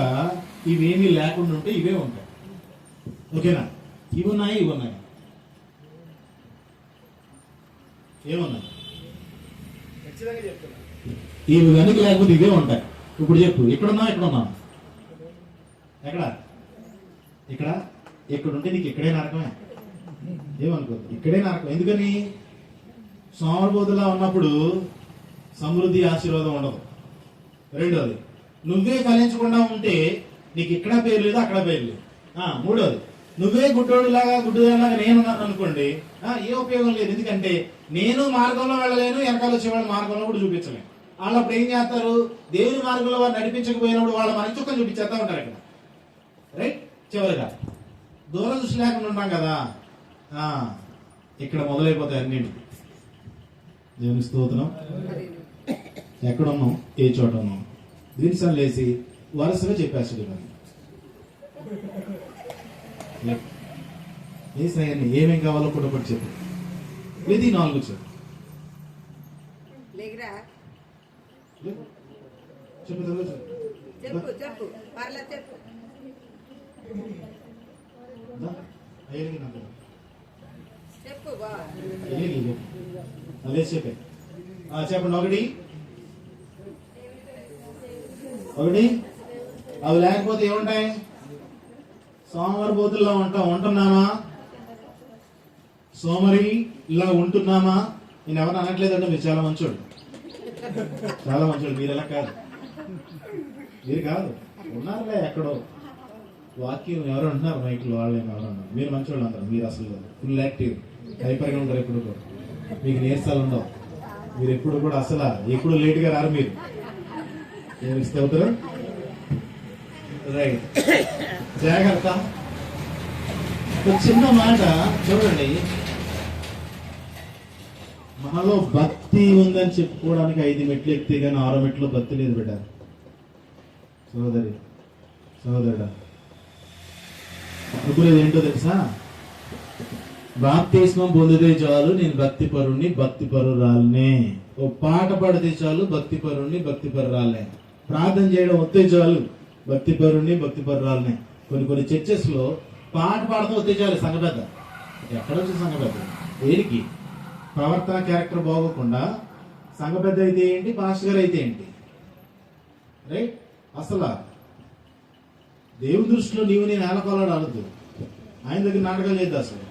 ఇవేమీ లేకుండా ఉంటే ఇవే ఉంటాయి. ఓకేనా? ఇవి ఉన్నాయి. ఏమున్నాయి? ఖచ్చితంగా చెప్తున్నా, ఇవి కనుక లేకపోతే ఇవే ఉంటాయి. ఇప్పుడు చెప్పు, ఎక్కడున్నా? ఎక్కడుంటే నీకు ఇక్కడే నరకమే. ఏమనుకోదు, ఇక్కడే నరకం. ఎందుకని? సోమరబోధులా ఉన్నప్పుడు సమృద్ధి ఆశీర్వాదం ఉండదు. రెండోది, నువ్వే ఫలించకుండా ఉంటే నీకు ఇక్కడ పేరు లేదు, అక్కడ పేరు లేదు. మూడోది, నువ్వే గుడ్డులాగా నేనున్నాను అనుకోండి, ఏ ఉపయోగం లేదు. ఎందుకంటే నేను మార్గంలో వెళ్ళలేను, వెనకాల వచ్చేవాళ్ళు మార్గంలో కూడా చూపించలేను. వాళ్ళు అప్పుడు ఏం చేస్తారు? దేవుని మార్గంలో వారు నడిపించకపోయినప్పుడు వాళ్ళ మన చుక్కలు చూపించేస్తా ఉంటారు ఇక్కడ. రైట్. చివరిగా దూరదృష్టి లేకుండా ఉంటాం కదా, ఇక్కడ మొదలైపోతాయి అన్నింటి. దేవుని స్తోత్రం. ఎక్కడున్నాం, ఏ చోట ఉన్నాం, దీనిసార్లు లేసి వరుసగా చెప్పేస్తాడు. ఏసయ్యని ఏమేం కావాలో కూడా ఒకటి చెప్పు. ఇది 4 చెప్పు. లేకరా లే. చెప్పు త్వరగా చెప్పు. చెప్పు చెప్పు పర్లే చెప్పు దా. అయ్యేది నాకు. చెప్పు బా అయ్యేది చెప్పు. లేచి చెప్పే. చెప్పండి. ఒకటి అవి లేకపోతే ఏముంటాయి? సోమవారపోతుల్లో ఉంటున్నామా? సోమరి ఇలా ఉంటున్నామా? నేను ఎవరు అనట్లేదంటే మీరు చాలా మంచోడు, చాలా మంచోడు. మీరు ఎలా కాదు, మీరు కాదు, ఉన్నారులే ఎక్కడో. వాక్యం ఎవరు అంటున్నారు మైకులు, వాళ్ళు ఎవరు అన్నారు. మీరు మంచోళ్ళు అందరు. మీరు అసలు ఫుల్ యాక్టివ్, హైపర్గా ఉంటారు. ఎప్పుడు కూడా మీకు నీరసాలు ఉండవు. మీరు ఎప్పుడు కూడా అసలు ఎప్పుడు లేట్గా రారు. మీరు ఏమి ఇస్తే అవుతారు. రైట్, జాగ్రత్త. ఒక చిన్న మాట చూడండి. మనలో భక్తి ఉందని చెప్పుకోవడానికి 5 మెట్లు ఎక్కితే కానీ 6 మెట్లు భక్తి లేదు బిడ్డ. సోదరుడా, అనుకునేది ఏంటో తెలుసా? బాప్తిస్మం పొందితే చాలు నేను భక్తి పరుణ్ణి, భక్తి పరురాలనే. ఓ పాట పాడితే చాలు భక్తి పరుణ్ణి, భక్తి పరురాలనే. ప్రార్థన చేయడం వస్తే చాలు భక్తి పరుణ్ణి, భక్తి పరురాలనే. కొన్ని చర్చెస్ లో పాట పాడుతూ వస్తే చాలు సంఘ పెద్ద. ఎక్కడొచ్చి సంఘ పెద్ద? దేనికి? ప్రవర్తన క్యారెక్టర్ బాగోకుండా సంఘ పెద్ద అయితే ఏంటి, పాస్టర్ గారు అయితే ఏంటి? రైట్. అసలు దేవుని దృష్టిలో నీవు నేను ఏలకోలాడు అనద్దు. ఆయన దగ్గర నాటకాలు చేద్దాం. అసలు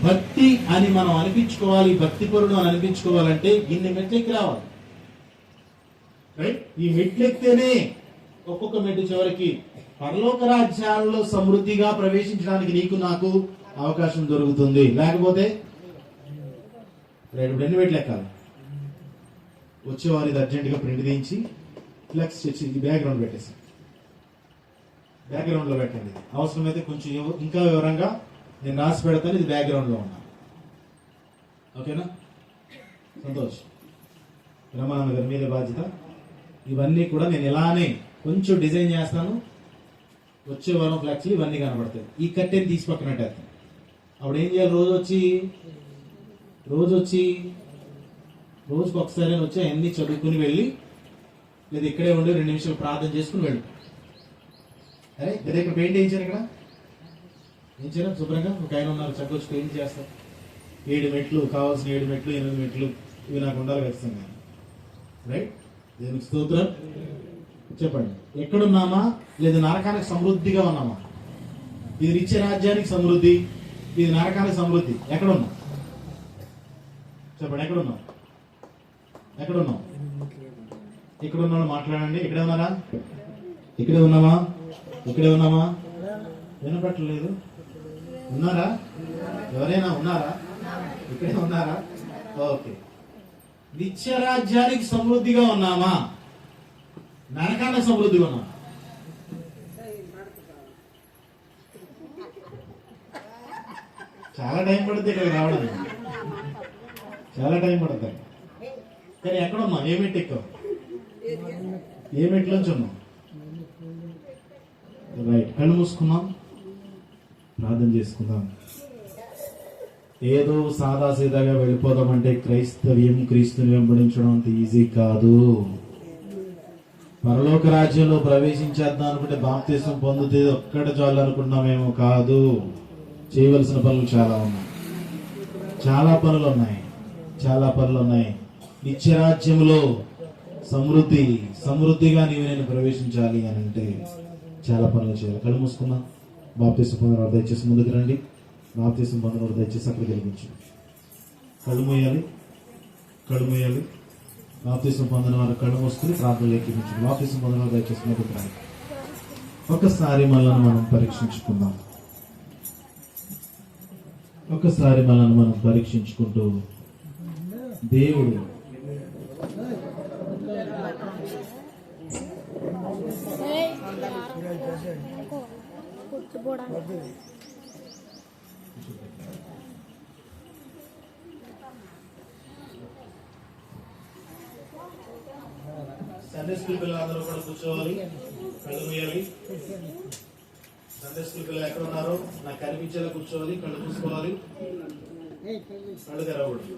భక్తి అని మనం అనిపించుకోవాలి, భక్తి పరుడు అని అనిపించుకోవాలంటే ఇన్ని మెట్లెక్కి రావాలి. రైట్. ఈ మెట్లెక్కితేనే ఒక్కొక్క మెట్టు చివరికి పరలోక రాజ్యాల్లో సమృద్ధిగా ప్రవేశించడానికి నీకు నాకు అవకాశం దొరుకుతుంది. లేకపోతే ఇప్పుడు ఎన్ని మెట్లు ఎక్కాలి? వచ్చేవారు ఇది అర్జెంటుగా ప్రింట్ తీయించి ఫ్లెక్స్ చేసి ఈ బ్యాక్గ్రౌండ్ పెట్టేసి బ్యాక్గ్రౌండ్ లో పెట్టండి. అవసరమైతే కొంచెం ఇంకా వివరంగా నేను రాసి పెడతాను. ఇది బ్యాక్గ్రౌండ్ లో ఉన్నా. ఓకేనా? సంతోష్ రమానంద గారి మీద బాధ్యత. ఇవన్నీ కూడా నేను ఇలానే కొంచెం డిజైన్ చేస్తాను. వచ్చే వారం ఫ్లెక్స్లు ఇవన్నీ కనబడతాయి. ఈ కట్టెని తీసి పక్కనట్టేస్తాను. అప్పుడు ఏం చేయాలి? రోజుకి ఒకసారి వచ్చి అన్ని చదువుకుని వెళ్ళి, లేదా ఇక్కడే ఉండి 2 నిమిషాలు ప్రార్థన చేసుకుని వెళ్ళి. అరే ఇక్కడ పెయింట్ వేయించాను. ఇక్కడ ఏం చేయడం శుభ్రంగా ఒక ఆయన ఉన్నారు, చక్కవచ్చు పెయింట్ చేస్తారు. 7 మెట్లు కావాల్సిన 7 మెట్లు 8 మెట్లు ఇవి నాకు ఉండాలి ఖచ్చితంగా. రైట్. దేవునికి స్తోత్రం. చెప్పండి, ఎక్కడున్నామా? లేదా నరకానికి సమృద్ధిగా ఉన్నామా? ఇది నిత్య రాజ్యానికి సమృద్ధి, ఇది నరకానికి సమృద్ధి. ఎక్కడున్నా? చెప్పండి, ఎక్కడున్నాం? ఇక్కడ ఉన్న మాట్లాడండి. ఇక్కడే ఉన్నారా? ఇక్కడే ఉన్నామా? వినపట్టలేదు. ఉన్నారా? ఎవరైనా ఉన్నారా? ఇక్కడే ఉన్నారా? ఓకే. నిత్య రాజ్యానికి సమృద్ధిగా ఉన్నామా? నరకానికి సమృద్ధిగా ఉన్నామా? చాలా టైం పడుతుంది ఇక్కడికి రావడానికి. చాలా టైం పడుతుంది. కానీ ఎక్కడున్నాం? ఏ మెట్టు ఎక్కాం? ఏ మెట్లోంచి ఉన్నాం? రైట్. కళ్ళు మూసుకున్నాం, ప్రార్థన చేసుకుందాం. ఏదో సాదాసీదాగా వెళ్ళిపోదామంటే క్రైస్తవ్యం, క్రీస్తుని వెంబడించడం అంత ఈజీ కాదు. పరలోక రాజ్యంలో ప్రవేశించేద్దాం అనుకుంటే బాప్తిసం పొందితే ఒక్కడ చాలు అనుకున్నామేమో కాదు. చేయవలసిన పనులు చాలా ఉన్నాయి. చాలా పనులు ఉన్నాయి. నిత్యరాజ్యంలో సమృద్ధిగా నీవు నేను ప్రవేశించాలి అని అంటే చాలా పనులు చేయాలి. కళ్ళు మూసుకున్నాం. బాప్తిసం పొందినవారు దయచేసి ముందుకు రండి. బాప్తిసం పొందినవారు దయచేసి అక్కడ వెలిగించు. కళ్ళు మూయాలి. బాప్తిసం పొందినవారు కళ్ళు మూసుకుని ప్రార్థనలు ఎక్కించు. బాప్తిసం పొందినవారు దయచేసి ముందుకు రండి. ఒకసారి మనల్ని మనం పరీక్షించుకుంటూ దేవుడు సండే స్కూల్ పిల్లలందరూ కూడా కూర్చోవాలి. కళ్ళు మూయాలి. సండే స్కూల్ పిల్లలు ఎక్కడ ఉన్నారు? నాకు కనిపించేలా కూర్చోవాలి, కళ్ళు మూసుకోవాలి, కళ్ళు తెరవకూడదు.